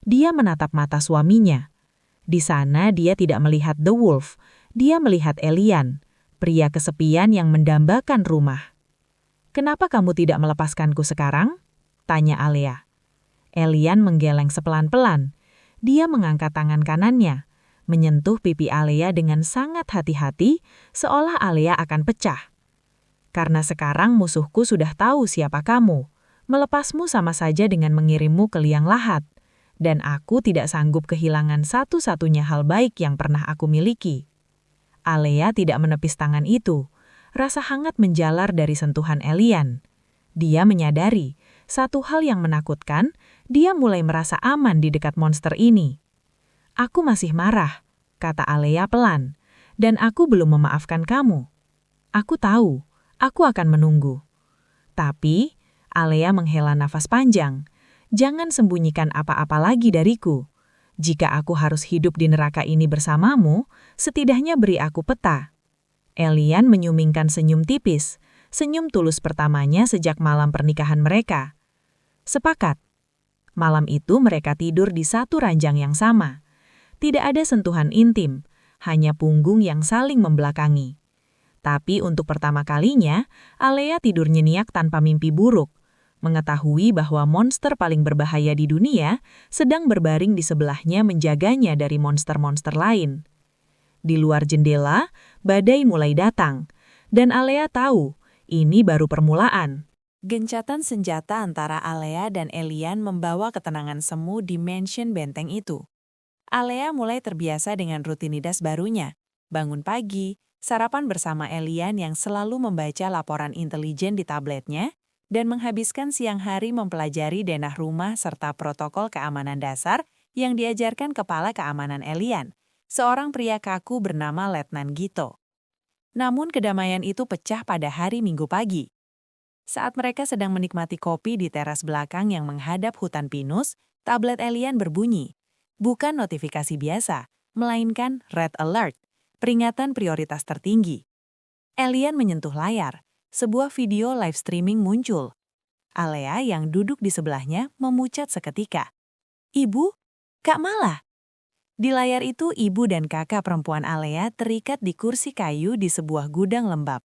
Dia menatap mata suaminya. Di sana dia tidak melihat The Wolf, dia melihat Elian, pria kesepian yang mendambakan rumah. "Kenapa kamu tidak melepaskanku sekarang?" tanya Alea. Elian menggeleng sepelan-pelan. Dia mengangkat tangan kanannya, menyentuh pipi Alea dengan sangat hati-hati, seolah Alea akan pecah. "Karena sekarang musuhku sudah tahu siapa kamu. Melepasmu sama saja dengan mengirimmu ke liang lahat. Dan aku tidak sanggup kehilangan satu-satunya hal baik yang pernah aku miliki." Alea tidak menepis tangan itu. Rasa hangat menjalar dari sentuhan Elian. Dia menyadari satu hal yang menakutkan, dia mulai merasa aman di dekat monster ini. "Aku masih marah," kata Alea pelan, "dan aku belum memaafkan kamu. Aku tahu, aku akan menunggu." "Tapi," Alea menghela nafas panjang, "jangan sembunyikan apa-apa lagi dariku. Jika aku harus hidup di neraka ini bersamamu, setidaknya beri aku peta." Elian menyumingkan senyum tipis, senyum tulus pertamanya sejak malam pernikahan mereka. Sepakat. Malam itu mereka tidur di satu ranjang yang sama. Tidak ada sentuhan intim, hanya punggung yang saling membelakangi. Tapi untuk pertama kalinya, Alea tidur nyenyak tanpa mimpi buruk, mengetahui bahwa monster paling berbahaya di dunia sedang berbaring di sebelahnya menjaganya dari monster-monster lain. Di luar jendela, badai mulai datang, dan Alea tahu ini baru permulaan. Gencatan senjata antara Alea dan Elian membawa ketenangan semu di mansion benteng itu. Alea mulai terbiasa dengan rutinitas barunya. Bangun pagi, sarapan bersama Elian yang selalu membaca laporan intelijen di tabletnya, dan menghabiskan siang hari mempelajari denah rumah serta protokol keamanan dasar yang diajarkan kepala keamanan Elian, seorang pria kaku bernama Letnan Gito. Namun kedamaian itu pecah pada hari Minggu pagi. Saat mereka sedang menikmati kopi di teras belakang yang menghadap hutan pinus, tablet Elian berbunyi. Bukan notifikasi biasa, melainkan Red Alert, peringatan prioritas tertinggi. Elian menyentuh layar, sebuah video live streaming muncul. Alea yang duduk di sebelahnya memucat seketika. "Ibu? Kak Mala?" Di layar itu ibu dan kakak perempuan Alea terikat di kursi kayu di sebuah gudang lembab.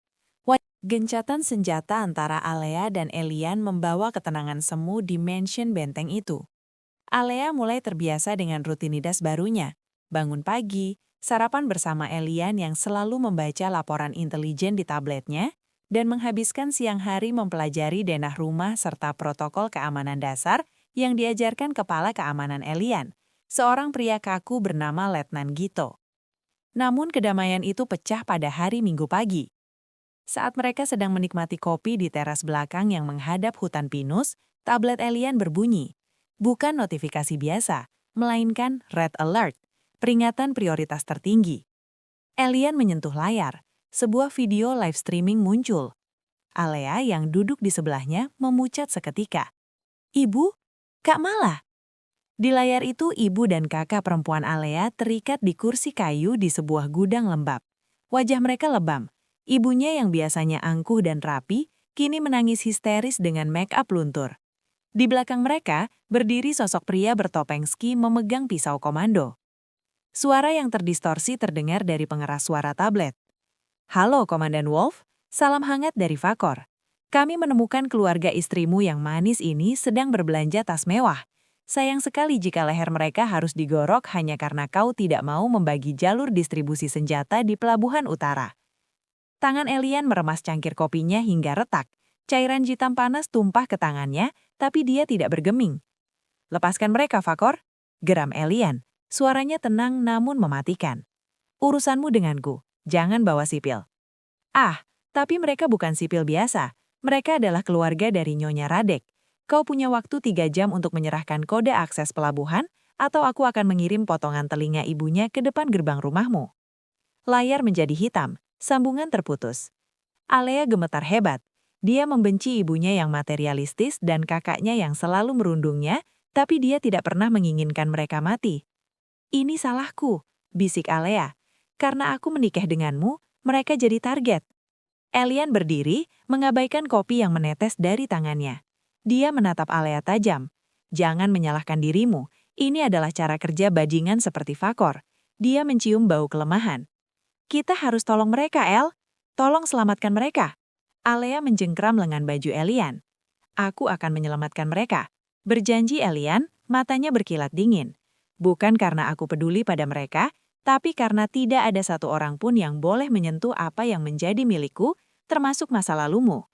Gencatan senjata antara Alea dan Elian membawa ketenangan semu di mansion benteng itu. Alea mulai terbiasa dengan rutinitas barunya. Bangun pagi, sarapan bersama Elian yang selalu membaca laporan intelijen di tabletnya, dan menghabiskan siang hari mempelajari denah rumah serta protokol keamanan dasar yang diajarkan kepala keamanan Elian, seorang pria kaku bernama Letnan Gito. Namun kedamaian itu pecah pada hari Minggu pagi. Saat mereka sedang menikmati kopi di teras belakang yang menghadap hutan pinus, tablet Elian berbunyi. Bukan notifikasi biasa, melainkan Red Alert, peringatan prioritas tertinggi. Elian menyentuh layar, sebuah video live streaming muncul. Alea yang duduk di sebelahnya memucat seketika. "Ibu? Kak Mala?" Di layar itu ibu dan kakak perempuan Alea terikat di kursi kayu di sebuah gudang lembab. Wajah mereka lebam. Ibunya yang biasanya angkuh dan rapi, kini menangis histeris dengan make-up luntur. Di belakang mereka, berdiri sosok pria bertopeng ski memegang pisau komando. Suara yang terdistorsi terdengar dari pengeras suara tablet. "Halo, Komandan Wolf. Salam hangat dari Vakor. Kami menemukan keluarga istrimu yang manis ini sedang berbelanja tas mewah. Sayang sekali jika leher mereka harus digorok hanya karena kau tidak mau membagi jalur distribusi senjata di Pelabuhan Utara." Tangan Elian meremas cangkir kopinya hingga retak. Cairan hitam panas tumpah ke tangannya, tapi dia tidak bergeming. "Lepaskan mereka, Fakor," geram Elian. Suaranya tenang namun mematikan. "Urusanmu denganku, jangan bawa sipil." "Ah, tapi mereka bukan sipil biasa. Mereka adalah keluarga dari Nyonya Radek. Kau punya waktu 3 jam untuk menyerahkan kode akses pelabuhan, atau aku akan mengirim potongan telinga ibunya ke depan gerbang rumahmu." Layar menjadi hitam, sambungan terputus. Alea gemetar hebat. Dia membenci ibunya yang materialistis dan kakaknya yang selalu merundungnya, tapi dia tidak pernah menginginkan mereka mati. "Ini salahku," bisik Alea. "Karena aku menikah denganmu, mereka jadi target." Elian berdiri, mengabaikan kopi yang menetes dari tangannya. Dia menatap Alea tajam. "Jangan menyalahkan dirimu, ini adalah cara kerja bajingan seperti Fakor." Dia mencium bau kelemahan. "Kita harus tolong mereka, El. Tolong selamatkan mereka." Alea menjengkram lengan baju Elian. "Aku akan menyelamatkan mereka," berjanji Elian, matanya berkilat dingin. "Bukan karena aku peduli pada mereka, tapi karena tidak ada satu orang pun yang boleh menyentuh apa yang menjadi milikku, termasuk masa lalumu."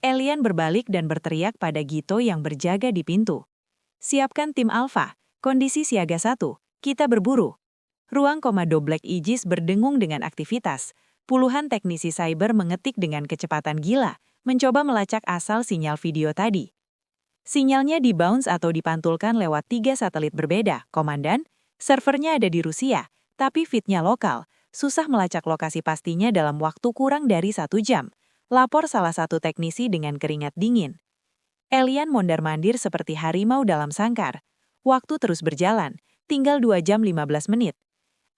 Elian berbalik dan berteriak pada Gito yang berjaga di pintu. "Siapkan tim Alpha, kondisi siaga 1, kita berburu." Ruang komando Black Aegis berdengung dengan aktivitas. Puluhan teknisi cyber mengetik dengan kecepatan gila, mencoba melacak asal sinyal video tadi. "Sinyalnya dibounce atau dipantulkan lewat 3 satelit berbeda, Komandan. Servernya ada di Rusia, tapi feednya lokal. Susah melacak lokasi pastinya dalam waktu kurang dari 1 jam. Lapor salah satu teknisi dengan keringat dingin. Elian mondar-mandir seperti harimau dalam sangkar. Waktu terus berjalan, tinggal 2 jam 15 menit.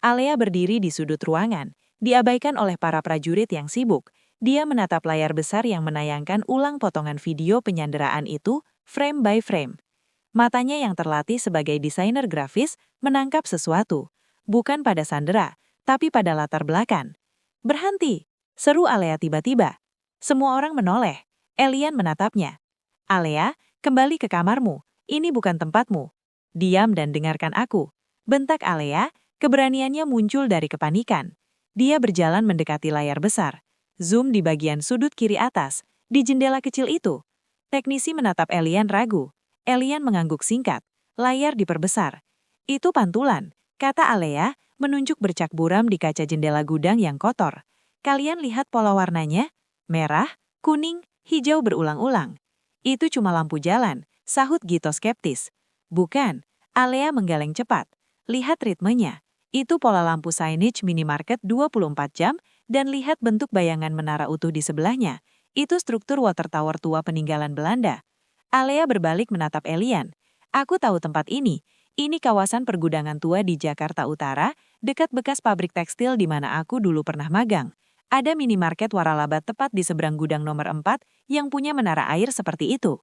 Alea berdiri di sudut ruangan, diabaikan oleh para prajurit yang sibuk. Dia menatap layar besar yang menayangkan ulang potongan video penyanderaan itu, frame by frame. Matanya yang terlatih sebagai desainer grafis menangkap sesuatu, bukan pada sandera, tapi pada latar belakang. "Berhenti!" seru Alea tiba-tiba. Semua orang menoleh. Elian menatapnya. "Alea, kembali ke kamarmu. Ini bukan tempatmu. Diam dan dengarkan aku," bentak Alea. Keberaniannya muncul dari kepanikan. Dia berjalan mendekati layar besar. Zoom di bagian sudut kiri atas, di jendela kecil itu. Teknisi menatap Elian ragu. Elian mengangguk singkat. Layar diperbesar. "Itu pantulan," kata Alea, menunjuk bercak buram di kaca jendela gudang yang kotor. "Kalian lihat pola warnanya? Merah, kuning, hijau berulang-ulang." "Itu cuma lampu jalan," sahut Gito skeptis. "Bukan," Alea menggeleng cepat. "Lihat ritmenya. Itu pola lampu signage minimarket 24 jam, dan lihat bentuk bayangan menara utuh di sebelahnya. Itu struktur water tower tua peninggalan Belanda." Alea berbalik menatap Elian. "Aku tahu tempat ini. Ini kawasan pergudangan tua di Jakarta Utara, dekat bekas pabrik tekstil di mana aku dulu pernah magang. Ada minimarket waralaba tepat di seberang gudang nomor 4 yang punya menara air seperti itu."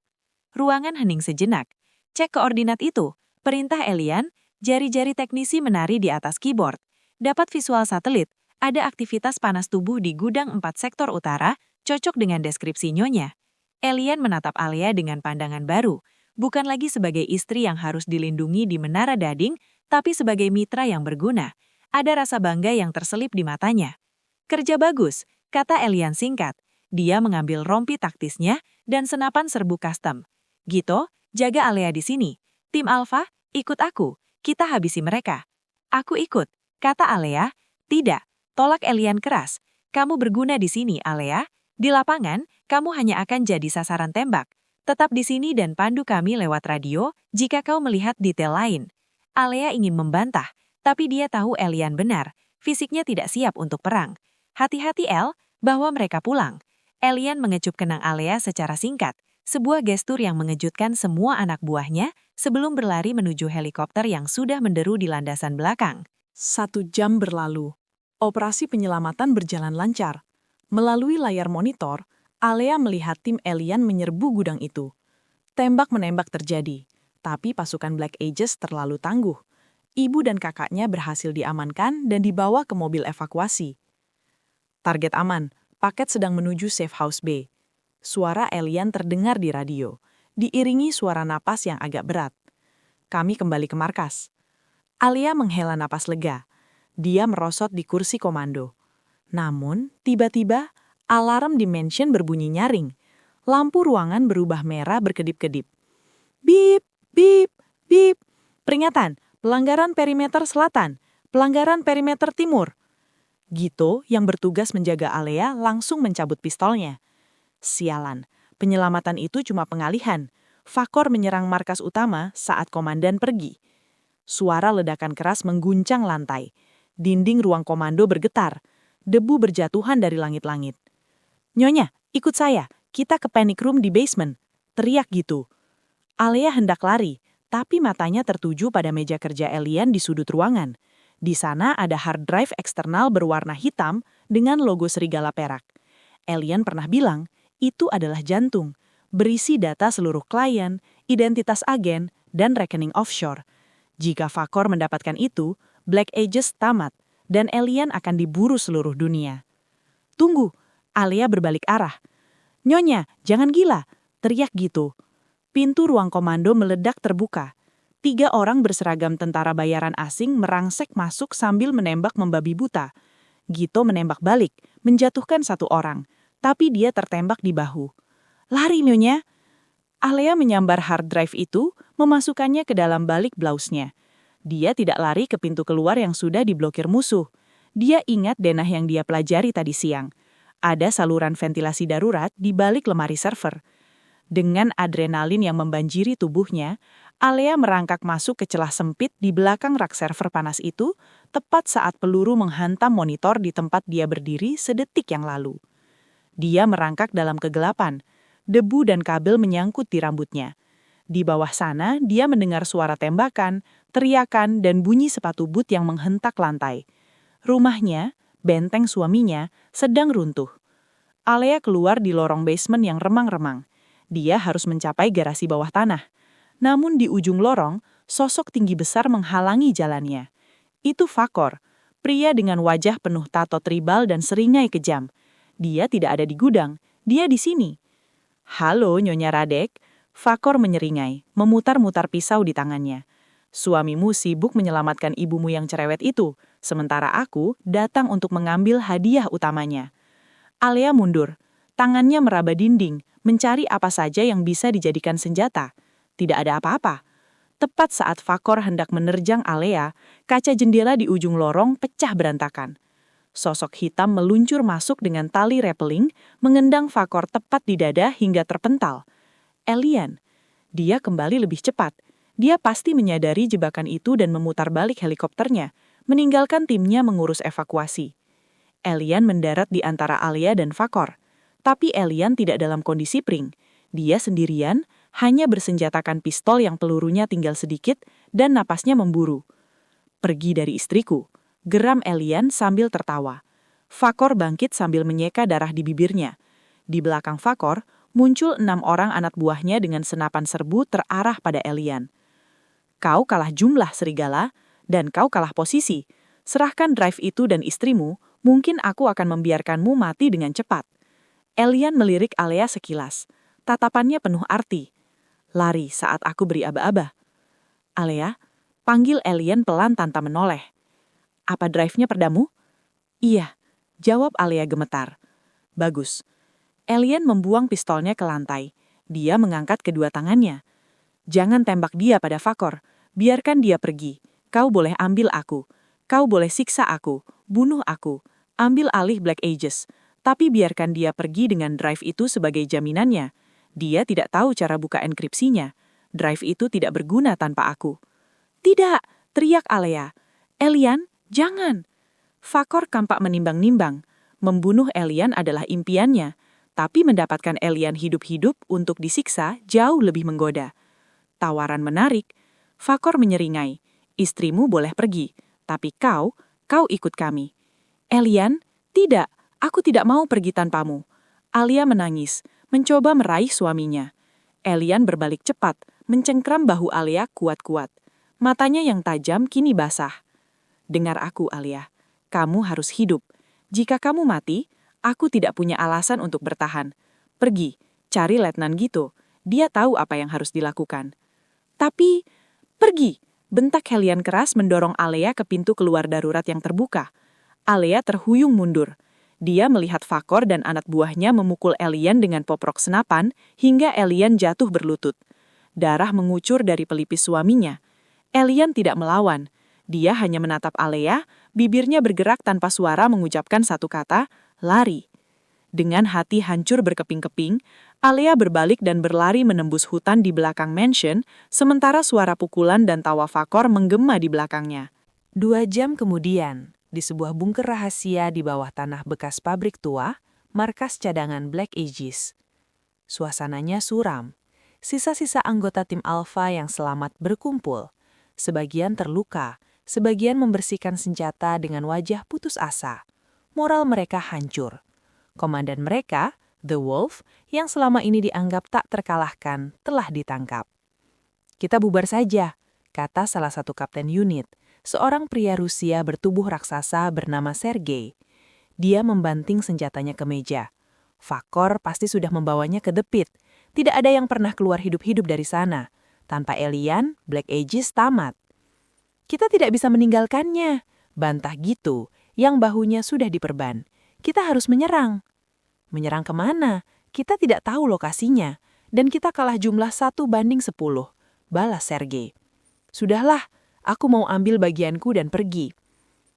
Ruangan hening sejenak. "Cek koordinat itu," perintah Elian. Jari-jari teknisi menari di atas keyboard. Dapat visual satelit, ada aktivitas panas tubuh di gudang 4 sektor utara, cocok dengan deskripsi Nyonya. Elian menatap Alea dengan pandangan baru, bukan lagi sebagai istri yang harus dilindungi di menara dading, tapi sebagai mitra yang berguna. Ada rasa bangga yang terselip di matanya. "Kerja bagus," kata Elian singkat. Dia mengambil rompi taktisnya dan senapan serbu custom. "Gito, jaga Alea di sini. Tim Alpha, ikut aku. Kita habisi mereka." "Aku ikut," kata Alea. "Tidak," tolak Elian keras. "Kamu berguna di sini, Alea. Di lapangan, kamu hanya akan jadi sasaran tembak. Tetap di sini dan pandu kami lewat radio jika kau melihat detail lain." Alea ingin membantah, tapi dia tahu Elian benar. Fisiknya tidak siap untuk perang. "Hati-hati, El, bawa mereka pulang." Elian mengecup kenang Alea secara singkat. Sebuah gestur yang mengejutkan semua anak buahnya sebelum berlari menuju helikopter yang sudah menderu di landasan belakang. 1 jam berlalu. Operasi penyelamatan berjalan lancar. Melalui layar monitor, Alea melihat tim Elian menyerbu gudang itu. Tembak-menembak terjadi, tapi pasukan Black Aegis terlalu tangguh. Ibu dan kakaknya berhasil diamankan dan dibawa ke mobil evakuasi. Target aman, paket sedang menuju safe house B. Suara Elian terdengar di radio, diiringi suara napas yang agak berat. "Kami kembali ke markas." Alea menghela napas lega. Dia merosot di kursi komando. Namun, tiba-tiba, alarm di mansion berbunyi nyaring. Lampu ruangan berubah merah berkedip-kedip. Bip, bip, bip. Peringatan, pelanggaran perimeter selatan, pelanggaran perimeter timur. Gito yang bertugas menjaga Alea langsung mencabut pistolnya. Sialan, penyelamatan itu cuma pengalihan. Fakor menyerang markas utama saat komandan pergi. Suara ledakan keras mengguncang lantai. Dinding ruang komando bergetar. Debu berjatuhan dari langit-langit. "Nyonya, ikut saya. Kita ke panic room di basement." Teriak Gitu. Alea hendak lari, tapi matanya tertuju pada meja kerja Elian di sudut ruangan. Di sana ada hard drive eksternal berwarna hitam dengan logo serigala perak. Elian pernah bilang, itu adalah jantung, berisi data seluruh klien, identitas agen, dan rekening offshore. Jika Fakor mendapatkan itu, Black Ages tamat, dan Elian akan diburu seluruh dunia. "Tunggu," Alea berbalik arah. "Nyonya, jangan gila," teriak Gitu. Pintu ruang komando meledak terbuka. 3 orang berseragam tentara bayaran asing merangsek masuk sambil menembak membabi buta. Gitu menembak balik, menjatuhkan 1 orang, tapi dia tertembak di bahu. "Lari, Nyonya!" Alea menyambar hard drive itu, memasukkannya ke dalam balik blausnya. Dia tidak lari ke pintu keluar yang sudah diblokir musuh. Dia ingat denah yang dia pelajari tadi siang. Ada saluran ventilasi darurat di balik lemari server. Dengan adrenalin yang membanjiri tubuhnya, Alea merangkak masuk ke celah sempit di belakang rak server panas itu, tepat saat peluru menghantam monitor di tempat dia berdiri sedetik yang lalu. Dia merangkak dalam kegelapan. Debu dan kabel menyangkut di rambutnya. Di bawah sana, dia mendengar suara tembakan, teriakan, dan bunyi sepatu boot yang menghentak lantai. Rumahnya, benteng suaminya, sedang runtuh. Alea keluar di lorong basement yang remang-remang. Dia harus mencapai garasi bawah tanah. Namun di ujung lorong, sosok tinggi besar menghalangi jalannya. Itu Fakor, pria dengan wajah penuh tato tribal dan seringai kejam. Dia tidak ada di gudang, dia di sini. "Halo, Nyonya Radek." Fakor menyeringai, memutar-mutar pisau di tangannya. "Suamimu sibuk menyelamatkan ibumu yang cerewet itu, sementara aku datang untuk mengambil hadiah utamanya." Alea mundur, tangannya meraba dinding, mencari apa saja yang bisa dijadikan senjata. Tidak ada apa-apa. Tepat saat Fakor hendak menerjang Alea, kaca jendela di ujung lorong pecah berantakan. Sosok hitam meluncur masuk dengan tali rappelling, mengendang Fakor tepat di dada hingga terpental. Elian. Dia kembali lebih cepat. Dia pasti menyadari jebakan itu dan memutar balik helikopternya, meninggalkan timnya mengurus evakuasi. Elian mendarat di antara Alea dan Fakor. Tapi Elian tidak dalam kondisi pring. Dia sendirian, hanya bersenjatakan pistol yang pelurunya tinggal sedikit dan napasnya memburu. "Pergi dari istriku," geram Elian sambil tertawa. Fakor bangkit sambil menyeka darah di bibirnya. Di belakang Fakor, muncul 6 orang anak buahnya dengan senapan serbu terarah pada Elian. "Kau kalah jumlah, serigala, dan kau kalah posisi. Serahkan drive itu dan istrimu, mungkin aku akan membiarkanmu mati dengan cepat." Elian melirik Alea sekilas. Tatapannya penuh arti. "Lari saat aku beri aba-aba." "Alea," panggil Elian pelan tanpa menoleh. "Apa drive-nya perdamu?" "Iya," jawab Alea gemetar. "Bagus." Elian membuang pistolnya ke lantai. Dia mengangkat kedua tangannya. "Jangan tembak dia pada Fakor. Biarkan dia pergi. Kau boleh ambil aku. Kau boleh siksa aku, bunuh aku, ambil alih Black Ages. Tapi biarkan dia pergi dengan drive itu sebagai jaminannya. Dia tidak tahu cara buka enkripsinya. Drive itu tidak berguna tanpa aku." "Tidak!" teriak Alea. "Elian, jangan!" Fakor tampak menimbang-nimbang. Membunuh Elian adalah impiannya, tapi mendapatkan Elian hidup-hidup untuk disiksa jauh lebih menggoda. Tawaran menarik. Fakor menyeringai. "Istrimu boleh pergi, tapi kau ikut kami." "Elian, tidak, aku tidak mau pergi tanpamu." Alia menangis, mencoba meraih suaminya. Elian berbalik cepat, mencengkram bahu Alia kuat-kuat. Matanya yang tajam kini basah. "Dengar aku, Alia. Kamu harus hidup. Jika kamu mati, aku tidak punya alasan untuk bertahan. Pergi, cari Letnan Gitu. Dia tahu apa yang harus dilakukan." "Tapi, pergi!" bentak Elian keras mendorong Alea ke pintu keluar darurat yang terbuka. Alea terhuyung mundur. Dia melihat Fakor dan anak buahnya memukul Elian dengan poprok senapan hingga Elian jatuh berlutut. Darah mengucur dari pelipis suaminya. Elian tidak melawan. Dia hanya menatap Alea, bibirnya bergerak tanpa suara mengucapkan satu kata, lari. Dengan hati hancur berkeping-keping, Alea berbalik dan berlari menembus hutan di belakang mansion, sementara suara pukulan dan tawa Fakor menggema di belakangnya. 2 jam kemudian, di sebuah bunker rahasia di bawah tanah bekas pabrik tua, markas cadangan Black Aegis. Suasananya suram. Sisa-sisa anggota tim Alpha yang selamat berkumpul. Sebagian terluka, sebagian membersihkan senjata dengan wajah putus asa. Moral mereka hancur. Komandan mereka, The Wolf, yang selama ini dianggap tak terkalahkan, telah ditangkap. "Kita bubar saja," kata salah satu kapten unit, seorang pria Rusia bertubuh raksasa bernama Sergei. Dia membanting senjatanya ke meja. Fakor pasti sudah membawanya ke The Pit. Tidak ada yang pernah keluar hidup-hidup dari sana. Tanpa Elian, Black Aegis tamat. "Kita tidak bisa meninggalkannya," bantah Gitu, yang bahunya sudah diperban. "Kita harus menyerang." "Menyerang kemana? Kita tidak tahu lokasinya. Dan kita kalah jumlah 1-10, balas Sergei. "Sudahlah, aku mau ambil bagianku dan pergi."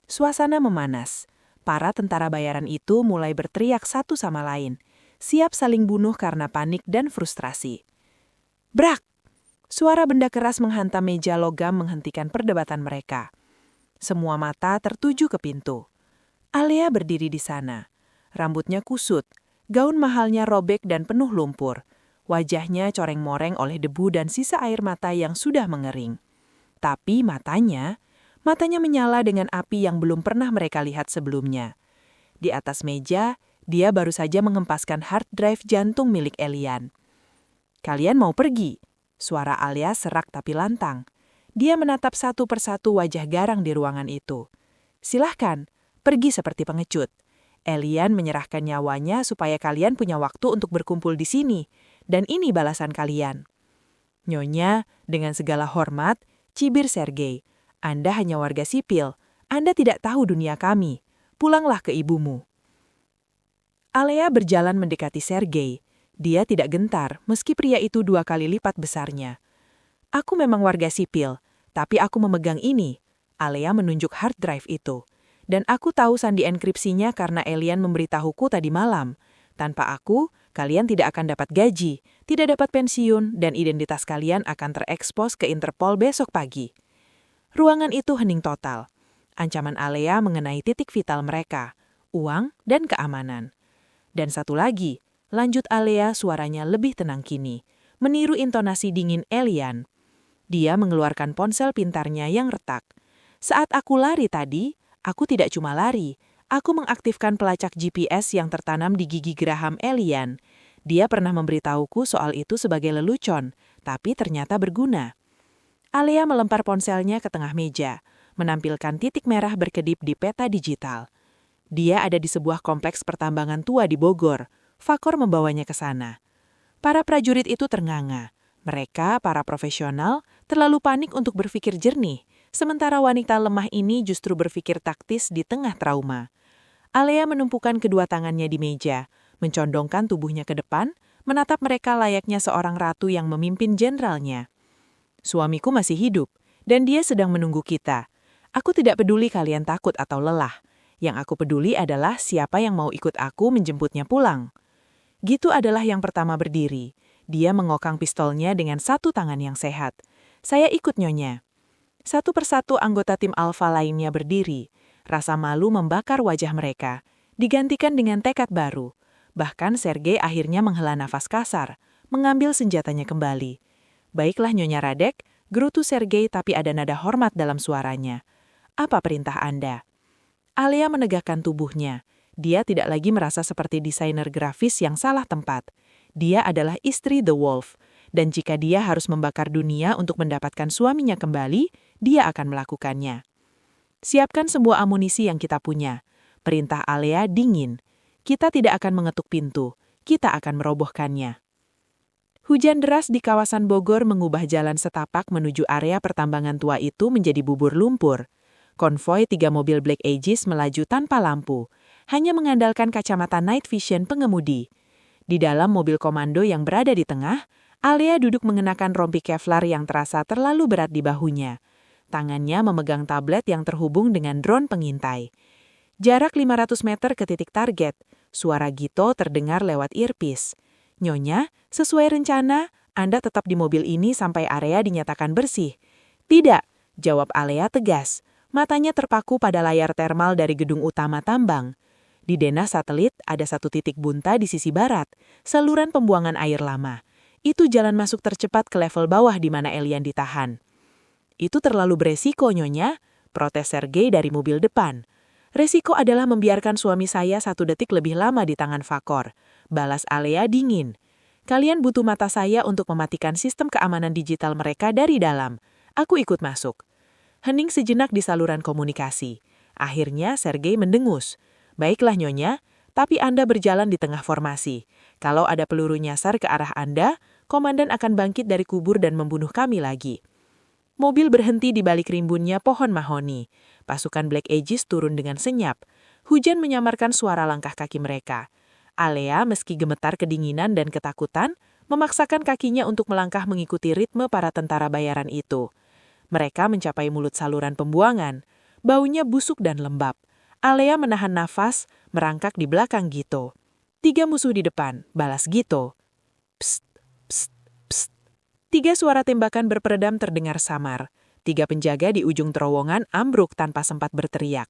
Suasana memanas. Para tentara bayaran itu mulai berteriak satu sama lain, siap saling bunuh karena panik dan frustrasi. Brak! Suara benda keras menghantam meja logam menghentikan perdebatan mereka. Semua mata tertuju ke pintu. Alea berdiri di sana. Rambutnya kusut, gaun mahalnya robek dan penuh lumpur. Wajahnya coreng-moreng oleh debu dan sisa air mata yang sudah mengering. Tapi matanya menyala dengan api yang belum pernah mereka lihat sebelumnya. Di atas meja, dia baru saja mengempaskan hard drive jantung milik Elian. "Kalian mau pergi?" Suara Alea serak tapi lantang. Dia menatap satu persatu wajah garang di ruangan itu. "Silahkan, pergi seperti pengecut. Elian menyerahkan nyawanya supaya kalian punya waktu untuk berkumpul di sini. Dan ini balasan kalian." "Nyonya, dengan segala hormat," cibir Sergei. "Anda hanya warga sipil. Anda tidak tahu dunia kami. Pulanglah ke ibumu." Alea berjalan mendekati Sergei. Dia tidak gentar, meski pria itu 2 kali lipat besarnya. "Aku memang warga sipil, tapi aku memegang ini." Alea menunjuk hard drive itu. "Dan aku tahu sandi enkripsinya karena Elian memberitahuku tadi malam. Tanpa aku, kalian tidak akan dapat gaji, tidak dapat pensiun, dan identitas kalian akan terekspos ke Interpol besok pagi." Ruangan itu hening total. Ancaman Alea mengenai titik vital mereka, uang dan keamanan. "Dan satu lagi," lanjut Alea, suaranya lebih tenang kini, meniru intonasi dingin Elian. Dia mengeluarkan ponsel pintarnya yang retak. "Saat aku lari tadi, aku tidak cuma lari. Aku mengaktifkan pelacak GPS yang tertanam di gigi geraham Elian. Dia pernah memberitahuku soal itu sebagai lelucon, tapi ternyata berguna." Alea melempar ponselnya ke tengah meja, menampilkan titik merah berkedip di peta digital. Dia ada di sebuah kompleks pertambangan tua di Bogor. Fakor membawanya ke sana. Para prajurit itu ternganga. Mereka, para profesional, terlalu panik untuk berpikir jernih, sementara wanita lemah ini justru berpikir taktis di tengah trauma. Alea menumpukan kedua tangannya di meja, mencondongkan tubuhnya ke depan, menatap mereka layaknya seorang ratu yang memimpin jenderalnya. "Suamiku masih hidup, dan dia sedang menunggu kita. Aku tidak peduli kalian takut atau lelah. Yang aku peduli adalah siapa yang mau ikut aku menjemputnya pulang." Gitu adalah yang pertama berdiri. Dia mengokang pistolnya dengan satu tangan yang sehat. "Saya ikut, Nyonya." Satu persatu anggota tim Alpha lainnya berdiri. Rasa malu membakar wajah mereka, digantikan dengan tekad baru. Bahkan Sergei akhirnya menghela nafas kasar, mengambil senjatanya kembali. "Baiklah, Nyonya Radek," gerutu Sergei tapi ada nada hormat dalam suaranya. "Apa perintah Anda?" Alea menegakkan tubuhnya. Dia tidak lagi merasa seperti desainer grafis yang salah tempat. Dia adalah istri The Wolf, dan jika dia harus membakar dunia untuk mendapatkan suaminya kembali, dia akan melakukannya. "Siapkan semua amunisi yang kita punya." Perintah Alea dingin. "Kita tidak akan mengetuk pintu, kita akan merobohkannya." Hujan deras di kawasan Bogor mengubah jalan setapak menuju area pertambangan tua itu menjadi bubur lumpur. Konvoi 3 mobil Black Aegis melaju tanpa lampu, hanya mengandalkan kacamata night vision pengemudi. Di dalam mobil komando yang berada di tengah, Alea duduk mengenakan rompi Kevlar yang terasa terlalu berat di bahunya. Tangannya memegang tablet yang terhubung dengan drone pengintai. Jarak 500 meter ke titik target, suara Gito terdengar lewat earpiece. Nyonya, sesuai rencana, Anda tetap di mobil ini sampai area dinyatakan bersih. Tidak, jawab Alea tegas. Matanya terpaku pada layar termal dari gedung utama tambang. Di denah satelit ada satu titik bunta di sisi barat, saluran pembuangan air lama. Itu jalan masuk tercepat ke level bawah di mana Elian ditahan. Itu terlalu beresiko, Nyonya, protes Sergei dari mobil depan. Resiko adalah membiarkan suami saya 1 detik lebih lama di tangan Vakor, balas Alea dingin. Kalian butuh mata saya untuk mematikan sistem keamanan digital mereka dari dalam. Aku ikut masuk. Hening sejenak di saluran komunikasi. Akhirnya Sergei mendengus. Baiklah, Nyonya, tapi Anda berjalan di tengah formasi. Kalau ada peluru nyasar ke arah Anda, komandan akan bangkit dari kubur dan membunuh kami lagi. Mobil berhenti di balik rimbunnya pohon mahoni. Pasukan Black Aegis turun dengan senyap. Hujan menyamarkan suara langkah kaki mereka. Alea, meski gemetar kedinginan dan ketakutan, memaksakan kakinya untuk melangkah mengikuti ritme para tentara bayaran itu. Mereka mencapai mulut saluran pembuangan. Baunya busuk dan lembab. Alea menahan nafas, merangkak di belakang Gito. 3 musuh di depan, balas Gito. Psst, psst, psst. 3 suara tembakan berperedam terdengar samar. 3 penjaga di ujung terowongan ambruk tanpa sempat berteriak.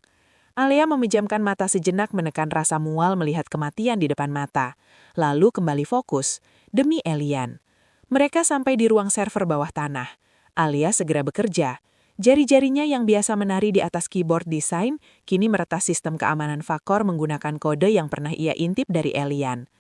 Alea memejamkan mata sejenak menekan rasa mual melihat kematian di depan mata. Lalu kembali fokus, demi Elian. Mereka sampai di ruang server bawah tanah. Alea segera bekerja. Jari-jarinya yang biasa menari di atas keyboard desain, kini meretas sistem keamanan Vakor menggunakan kode yang pernah ia intip dari Elian.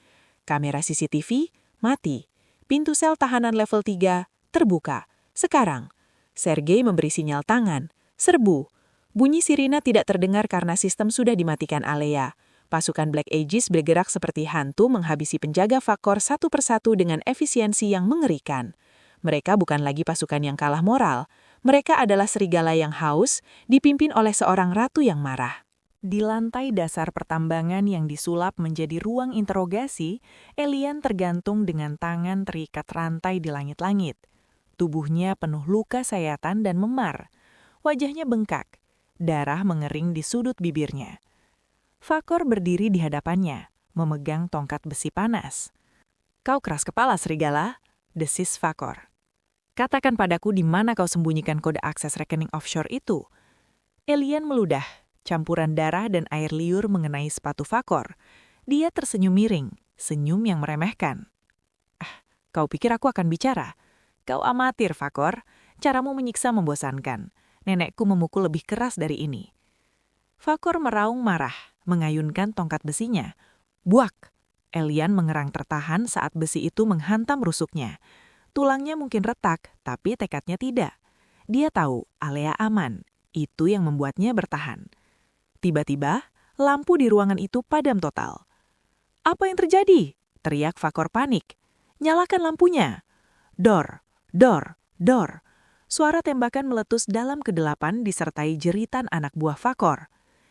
Kamera CCTV, mati. Pintu sel tahanan level 3, terbuka. Sekarang. Sergei memberi sinyal tangan. Serbu. Bunyi sirine tidak terdengar karena sistem sudah dimatikan Alea. Pasukan Black Aegis bergerak seperti hantu menghabisi penjaga Vakor satu persatu dengan efisiensi yang mengerikan. Mereka bukan lagi pasukan yang kalah moral. Mereka adalah serigala yang haus, dipimpin oleh seorang ratu yang marah. Di lantai dasar pertambangan yang disulap menjadi ruang interogasi, Elian tergantung dengan tangan terikat rantai di langit-langit. Tubuhnya penuh luka sayatan dan memar. Wajahnya bengkak. Darah mengering di sudut bibirnya. Vakor berdiri di hadapannya, memegang tongkat besi panas. "Kau keras kepala, serigala," desis Vakor. "Katakan padaku di mana kau sembunyikan kode akses rekening offshore itu." Elian meludah, campuran darah dan air liur mengenai sepatu Vakor. Dia tersenyum miring, senyum yang meremehkan. "Kau pikir aku akan bicara? Kau amatir, Vakor. Caramu menyiksa membosankan. Nenekku memukul lebih keras dari ini." Vakor meraung marah, mengayunkan tongkat besinya. Buak! Elian mengerang tertahan saat besi itu menghantam rusuknya. Tulangnya mungkin retak, tapi tekadnya tidak. Dia tahu Alea aman. Itu yang membuatnya bertahan. Tiba-tiba, lampu di ruangan itu padam total. "Apa yang terjadi?" teriak Vakor panik. "Nyalakan lampunya." Dor, dor, dor. Suara tembakan meletus dalam kegelapan disertai jeritan anak buah Vakor.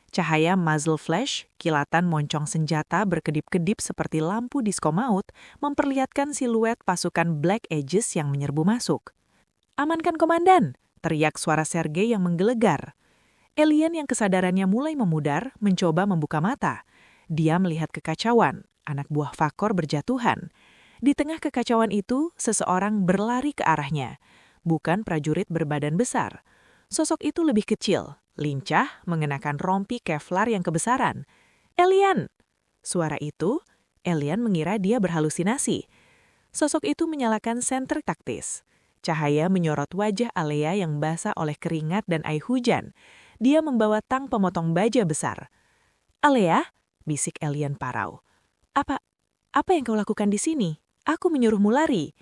Cahaya muzzle flash, kilatan moncong senjata berkedip-kedip seperti lampu disko maut, memperlihatkan siluet pasukan Black Aegis yang menyerbu masuk. "Amankan komandan!" teriak suara Sergei yang menggelegar. Elian yang kesadarannya mulai memudar, mencoba membuka mata. Dia melihat kekacauan, anak buah Vakor berjatuhan. Di tengah kekacauan itu, seseorang berlari ke arahnya. Bukan prajurit berbadan besar. Sosok itu lebih kecil, lincah, mengenakan rompi Kevlar yang kebesaran. "Elian!" Suara itu, Elian mengira dia berhalusinasi. Sosok itu menyalakan senter taktis. Cahaya menyorot wajah Alea yang basah oleh keringat dan air hujan. Dia membawa tang pemotong baja besar. "Alea?" bisik Elian parau. Apa yang kau lakukan di sini? Aku menyuruhmu lari."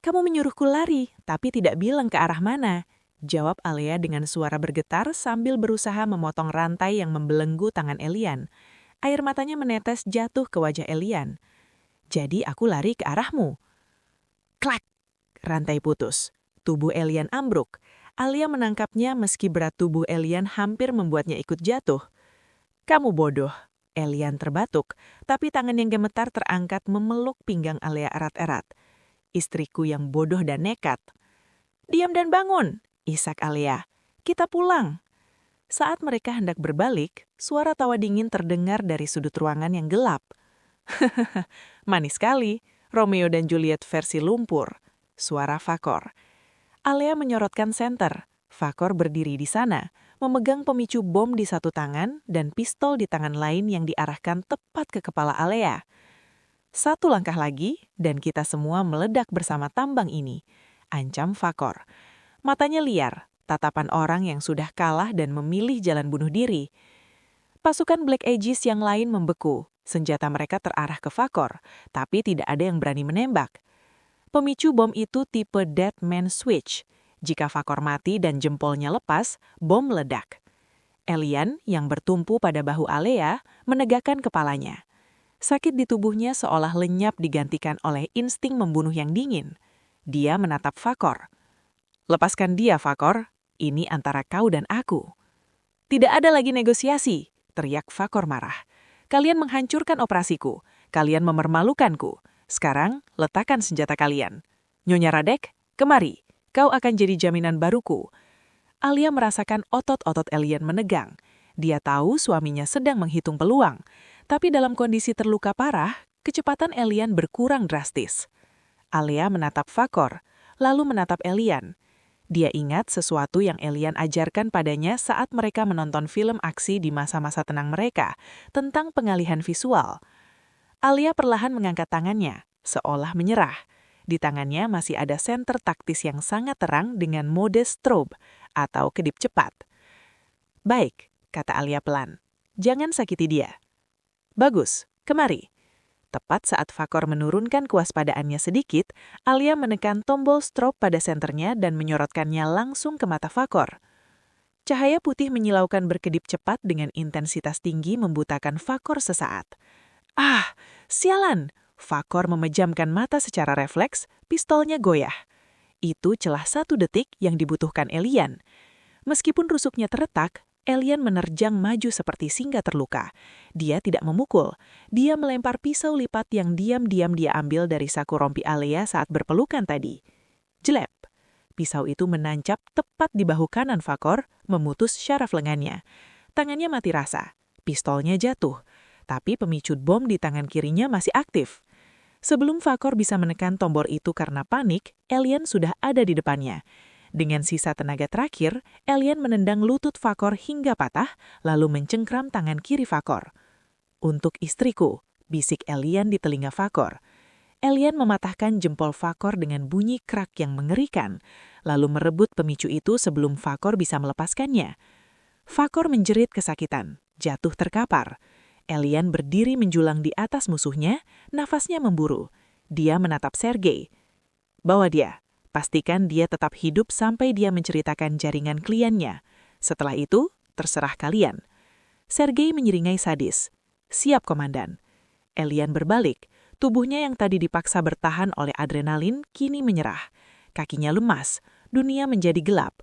"Kamu menyuruhku lari, tapi tidak bilang ke arah mana," jawab Alea dengan suara bergetar sambil berusaha memotong rantai yang membelenggu tangan Elian. Air matanya menetes jatuh ke wajah Elian. "Jadi aku lari ke arahmu." Klak! Rantai putus. Tubuh Elian ambruk. Alea menangkapnya meski berat tubuh Elian hampir membuatnya ikut jatuh. "Kamu bodoh." Elian terbatuk, tapi tangan yang gemetar terangkat memeluk pinggang Alea erat-erat. istriku yang bodoh dan nekat. Diam dan bangun, isak Alea. Kita pulang. Saat mereka hendak berbalik, suara tawa dingin terdengar dari sudut ruangan yang gelap. Manis sekali, Romeo dan Juliet versi lumpur. Suara Fakor. Alea menyorotkan senter. Fakor berdiri di sana, memegang pemicu bom di satu tangan dan pistol di tangan lain yang diarahkan tepat ke kepala Alea. Satu langkah lagi, dan kita semua meledak bersama tambang ini, ancam Fakor. Matanya liar, tatapan orang yang sudah kalah dan memilih jalan bunuh diri. Pasukan Black Aegis yang lain membeku. Senjata mereka terarah ke Fakor, tapi tidak ada yang berani menembak. Pemicu bom itu tipe Dead Man Switch. Jika Fakor mati dan jempolnya lepas, bom meledak. Elian yang bertumpu pada bahu Alea menegakkan kepalanya. Sakit di tubuhnya seolah lenyap digantikan oleh insting membunuh yang dingin. Dia menatap Fakor. Lepaskan dia, Fakor. Ini antara kau dan aku. Tidak ada lagi negosiasi, teriak Fakor marah. Kalian menghancurkan operasiku. Kalian memermalukanku. Sekarang, letakkan senjata kalian. Nyonya Radek, kemari. Kau akan jadi jaminan baruku. Alia merasakan otot-otot Elian menegang. Dia tahu suaminya sedang menghitung peluang. Tapi dalam kondisi terluka parah, kecepatan Elian berkurang drastis. Alia menatap Fakor, lalu menatap Elian. Dia ingat sesuatu yang Elian ajarkan padanya saat mereka menonton film aksi di masa-masa tenang mereka, tentang pengalihan visual. Alia perlahan mengangkat tangannya, seolah menyerah. Di tangannya masih ada senter taktis yang sangat terang dengan mode strobe, atau kedip cepat. Baik, kata Alia pelan. Jangan sakiti dia. Bagus, kemari. Tepat saat Fakor menurunkan kewaspadaannya sedikit, Alia menekan tombol strobe pada senternya dan menyorotkannya langsung ke mata Fakor. Cahaya putih menyilaukan berkedip cepat dengan intensitas tinggi membutakan Fakor sesaat. Ah, sialan! Fakor memejamkan mata secara refleks, pistolnya goyah. Itu celah 1 detik yang dibutuhkan Elian. Meskipun rusuknya terletak, Elian menerjang maju seperti singa terluka. Dia tidak memukul. Dia melempar pisau lipat yang diam-diam dia ambil dari saku rompi Alea saat berpelukan tadi. Jelep. Pisau itu menancap tepat di bahu kanan Fakor, memutus syaraf lengannya. Tangannya mati rasa. Pistolnya jatuh. Tapi pemicu bom di tangan kirinya masih aktif. Sebelum Fakor bisa menekan tombol itu karena panik, Elian sudah ada di depannya. Dengan sisa tenaga terakhir, Elian menendang lutut Fakor hingga patah, lalu mencengkram tangan kiri Fakor. Untuk istriku, bisik Elian di telinga Fakor. Elian mematahkan jempol Fakor dengan bunyi krak yang mengerikan, lalu merebut pemicu itu sebelum Fakor bisa melepaskannya. Fakor menjerit kesakitan, jatuh terkapar. Elian berdiri menjulang di atas musuhnya, nafasnya memburu. Dia menatap Sergei. Bawa dia. Pastikan dia tetap hidup sampai dia menceritakan jaringan kliennya. Setelah itu, terserah kalian. Sergei menyeringai sadis. Siap, Komandan. Elian berbalik. Tubuhnya yang tadi dipaksa bertahan oleh adrenalin kini menyerah. Kakinya lemas. Dunia menjadi gelap.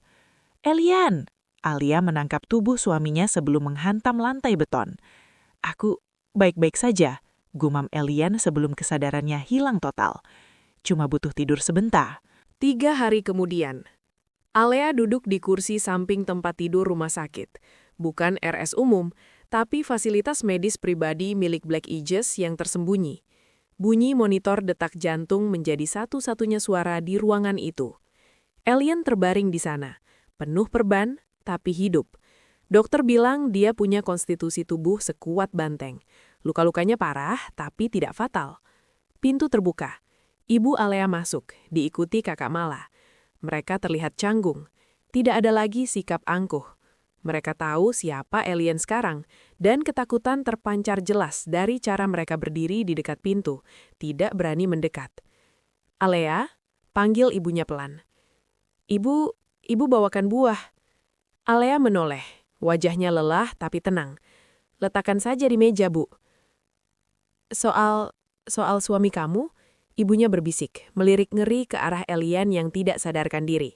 Elian! Alia menangkap tubuh suaminya sebelum menghantam lantai beton. Aku baik-baik saja, gumam Elian sebelum kesadarannya hilang total. Cuma butuh tidur sebentar. 3 hari kemudian, Alea duduk di kursi samping tempat tidur rumah sakit. Bukan RS umum, tapi fasilitas medis pribadi milik Black Aegis yang tersembunyi. Bunyi monitor detak jantung menjadi satu-satunya suara di ruangan itu. Elian terbaring di sana, penuh perban, tapi hidup. Dokter bilang dia punya konstitusi tubuh sekuat banteng. Luka-lukanya parah, tapi tidak fatal. Pintu terbuka. Ibu Alea masuk, diikuti kakak Mala. Mereka terlihat canggung. Tidak ada lagi sikap angkuh. Mereka tahu siapa Elian sekarang, dan ketakutan terpancar jelas dari cara mereka berdiri di dekat pintu, tidak berani mendekat. Alea, panggil ibunya pelan. Ibu bawakan buah. Alea menoleh, wajahnya lelah tapi tenang. Letakkan saja di meja, Bu. Soal suami kamu? Ibunya berbisik, melirik ngeri ke arah Elian yang tidak sadarkan diri.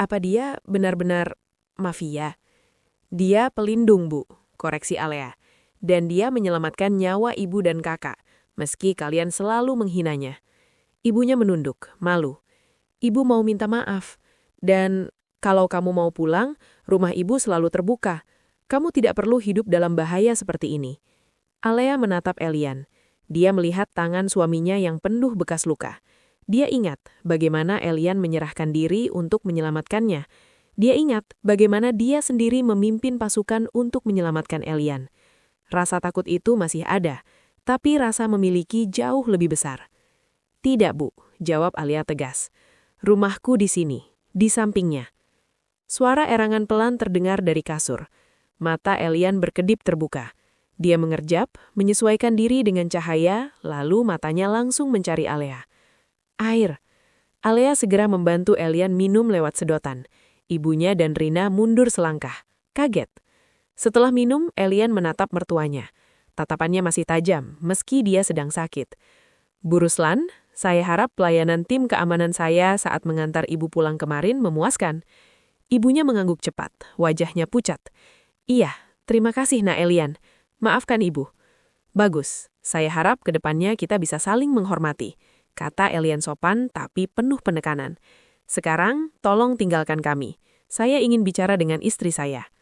Apa dia benar-benar mafia? Dia pelindung, Bu, koreksi Alea. Dan dia menyelamatkan nyawa ibu dan kakak, meski kalian selalu menghinanya. Ibunya menunduk, malu. Ibu mau minta maaf. Dan kalau kamu mau pulang, rumah ibu selalu terbuka. Kamu tidak perlu hidup dalam bahaya seperti ini. Alea menatap Elian. Dia melihat tangan suaminya yang penuh bekas luka. Dia ingat bagaimana Elian menyerahkan diri untuk menyelamatkannya. Dia ingat bagaimana dia sendiri memimpin pasukan untuk menyelamatkan Elian. Rasa takut itu masih ada, tapi rasa memiliki jauh lebih besar. Tidak, Bu, jawab Alea tegas. Rumahku di sini, di sampingnya. Suara erangan pelan terdengar dari kasur. Mata Elian berkedip terbuka. Dia mengerjap, menyesuaikan diri dengan cahaya, lalu matanya langsung mencari Alea. Air. Alea segera membantu Elian minum lewat sedotan. Ibunya dan Rina mundur selangkah. Kaget. Setelah minum, Elian menatap mertuanya. Tatapannya masih tajam, meski dia sedang sakit. Bu Ruslan, saya harap pelayanan tim keamanan saya saat mengantar ibu pulang kemarin memuaskan. Ibunya mengangguk cepat, wajahnya pucat. Iya, terima kasih Nak Elian. Maafkan ibu. Bagus, saya harap ke depannya kita bisa saling menghormati, kata Elian sopan tapi penuh penekanan. Sekarang, tolong tinggalkan kami. Saya ingin bicara dengan istri saya.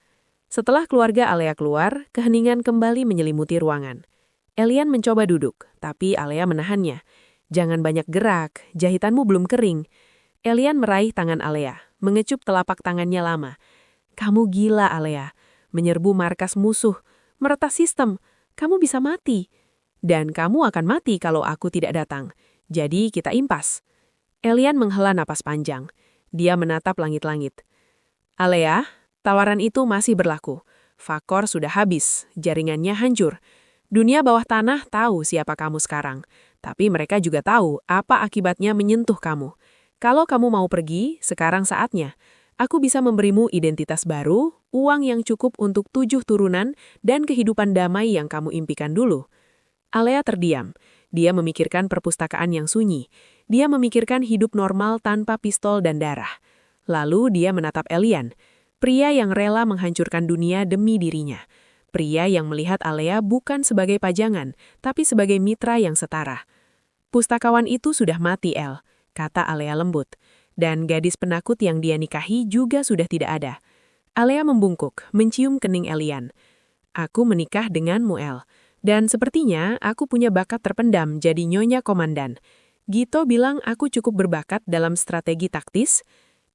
Setelah keluarga Alea keluar, keheningan kembali menyelimuti ruangan. Elian mencoba duduk, tapi Alea menahannya. Jangan banyak gerak, jahitanmu belum kering. Elian meraih tangan Alea, mengecup telapak tangannya lama. Kamu gila, Alea. Menyerbu markas musuh, meretas sistem. Kamu bisa mati. Dan kamu akan mati kalau aku tidak datang. Jadi kita impas. Elian menghela napas panjang. Dia menatap langit-langit. Alea, tawaran itu masih berlaku. Fakor sudah habis, jaringannya hancur. Dunia bawah tanah tahu siapa kamu sekarang. Tapi mereka juga tahu apa akibatnya menyentuh kamu. Kalau kamu mau pergi, sekarang saatnya. Aku bisa memberimu identitas baru, uang yang cukup untuk 7 turunan, dan kehidupan damai yang kamu impikan dulu. Alea terdiam. Dia memikirkan perpustakaan yang sunyi. Dia memikirkan hidup normal tanpa pistol dan darah. Lalu dia menatap Elian, pria yang rela menghancurkan dunia demi dirinya. Pria yang melihat Alea bukan sebagai pajangan, tapi sebagai mitra yang setara. Pustakawan itu sudah mati, El, kata Alea lembut. Dan gadis penakut yang dia nikahi juga sudah tidak ada. Alea membungkuk, mencium kening Elian. Aku menikah denganmu, El. Dan sepertinya aku punya bakat terpendam jadi nyonya komandan. Gito bilang aku cukup berbakat dalam strategi taktis.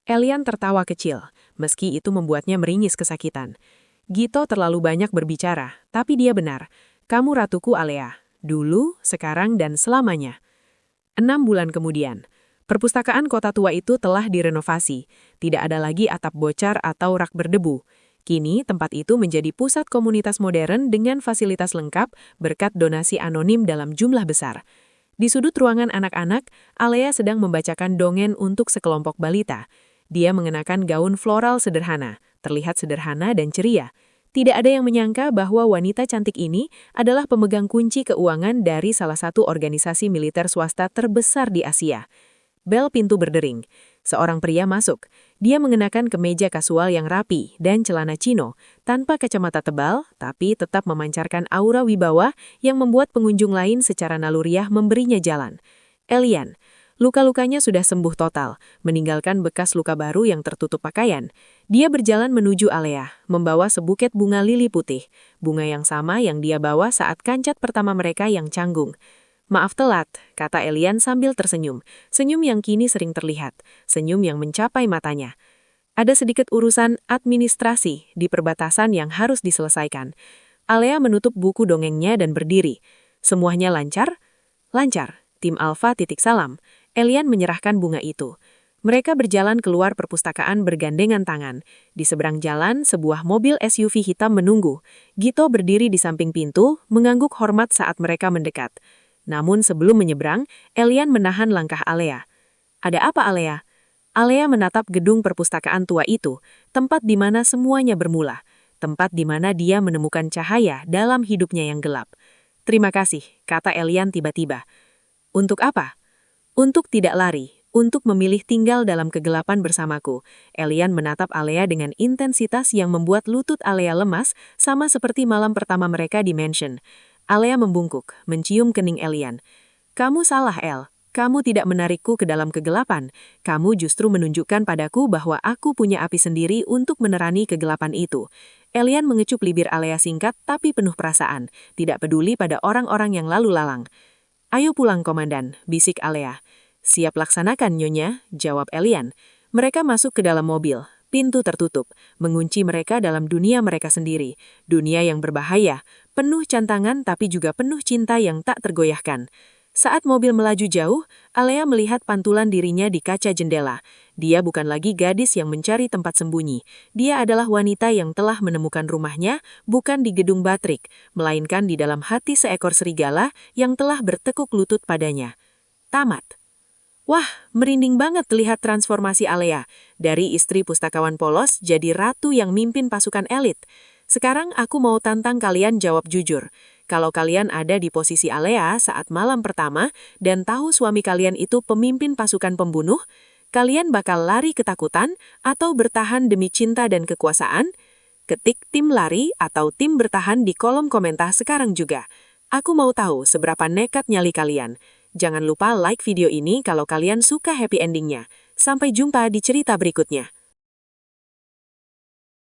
Elian tertawa kecil, meski itu membuatnya meringis kesakitan. Gito terlalu banyak berbicara, tapi dia benar. Kamu ratuku, Alea. Dulu, sekarang, dan selamanya. 6 bulan kemudian, perpustakaan kota tua itu telah direnovasi. Tidak ada lagi atap bocor atau rak berdebu. Kini, tempat itu menjadi pusat komunitas modern dengan fasilitas lengkap berkat donasi anonim dalam jumlah besar. Di sudut ruangan anak-anak, Alea sedang membacakan dongeng untuk sekelompok balita. Dia mengenakan gaun floral sederhana, terlihat sederhana dan ceria. Tidak ada yang menyangka bahwa wanita cantik ini adalah pemegang kunci keuangan dari salah satu organisasi militer swasta terbesar di Asia. Bel pintu berdering. Seorang pria masuk. Dia mengenakan kemeja kasual yang rapi dan celana chino, tanpa kacamata tebal, tapi tetap memancarkan aura wibawa yang membuat pengunjung lain secara naluriah memberinya jalan. Elian. Luka-lukanya sudah sembuh total, meninggalkan bekas luka baru yang tertutup pakaian. Dia berjalan menuju Alea, membawa sebuket bunga lili putih, bunga yang sama yang dia bawa saat kancat pertama mereka yang canggung. Maaf telat, kata Elian sambil tersenyum, senyum yang kini sering terlihat, senyum yang mencapai matanya. Ada sedikit urusan administrasi di perbatasan yang harus diselesaikan. Alea menutup buku dongengnya dan berdiri. Semuanya lancar? Lancar, tim Alpha titik salam. Elian menyerahkan bunga itu. Mereka berjalan keluar perpustakaan bergandengan tangan. Di seberang jalan, sebuah mobil SUV hitam menunggu. Gito berdiri di samping pintu, mengangguk hormat saat mereka mendekat. Namun sebelum menyeberang, Elian menahan langkah Alea. Ada apa, Alea? Alea menatap gedung perpustakaan tua itu, tempat di mana semuanya bermula. Tempat di mana dia menemukan cahaya dalam hidupnya yang gelap. Terima kasih, kata Elian tiba-tiba. Untuk apa? Untuk tidak lari, untuk memilih tinggal dalam kegelapan bersamaku. Elian menatap Alea dengan intensitas yang membuat lutut Alea lemas, sama seperti malam pertama mereka di mansion. Alea membungkuk, mencium kening Elian. Kamu salah, El. Kamu tidak menarikku ke dalam kegelapan. Kamu justru menunjukkan padaku bahwa aku punya api sendiri untuk menerangi kegelapan itu. Elian mengecup bibir Alea singkat tapi penuh perasaan, tidak peduli pada orang-orang yang lalu lalang. Ayo pulang, Komandan, bisik Alea. Siap laksanakan, Nyonya, jawab Elian. Mereka masuk ke dalam mobil. Pintu tertutup, mengunci mereka dalam dunia mereka sendiri. Dunia yang berbahaya, penuh cantangan tapi juga penuh cinta yang tak tergoyahkan. Saat mobil melaju jauh, Alea melihat pantulan dirinya di kaca jendela. Dia bukan lagi gadis yang mencari tempat sembunyi. Dia adalah wanita yang telah menemukan rumahnya, bukan di gedung Batrik, melainkan di dalam hati seekor serigala yang telah bertekuk lutut padanya. Tamat. Wah, merinding banget lihat transformasi Alea. Dari istri pustakawan polos jadi ratu yang mimpin pasukan elit. Sekarang aku mau tantang kalian jawab jujur. Kalau kalian ada di posisi Alea saat malam pertama dan tahu suami kalian itu pemimpin pasukan pembunuh, kalian bakal lari ketakutan atau bertahan demi cinta dan kekuasaan? Ketik tim lari atau tim bertahan di kolom komentar sekarang juga. Aku mau tahu seberapa nekat nyali kalian. Jangan lupa like video ini kalau kalian suka happy endingnya. Sampai jumpa di cerita berikutnya.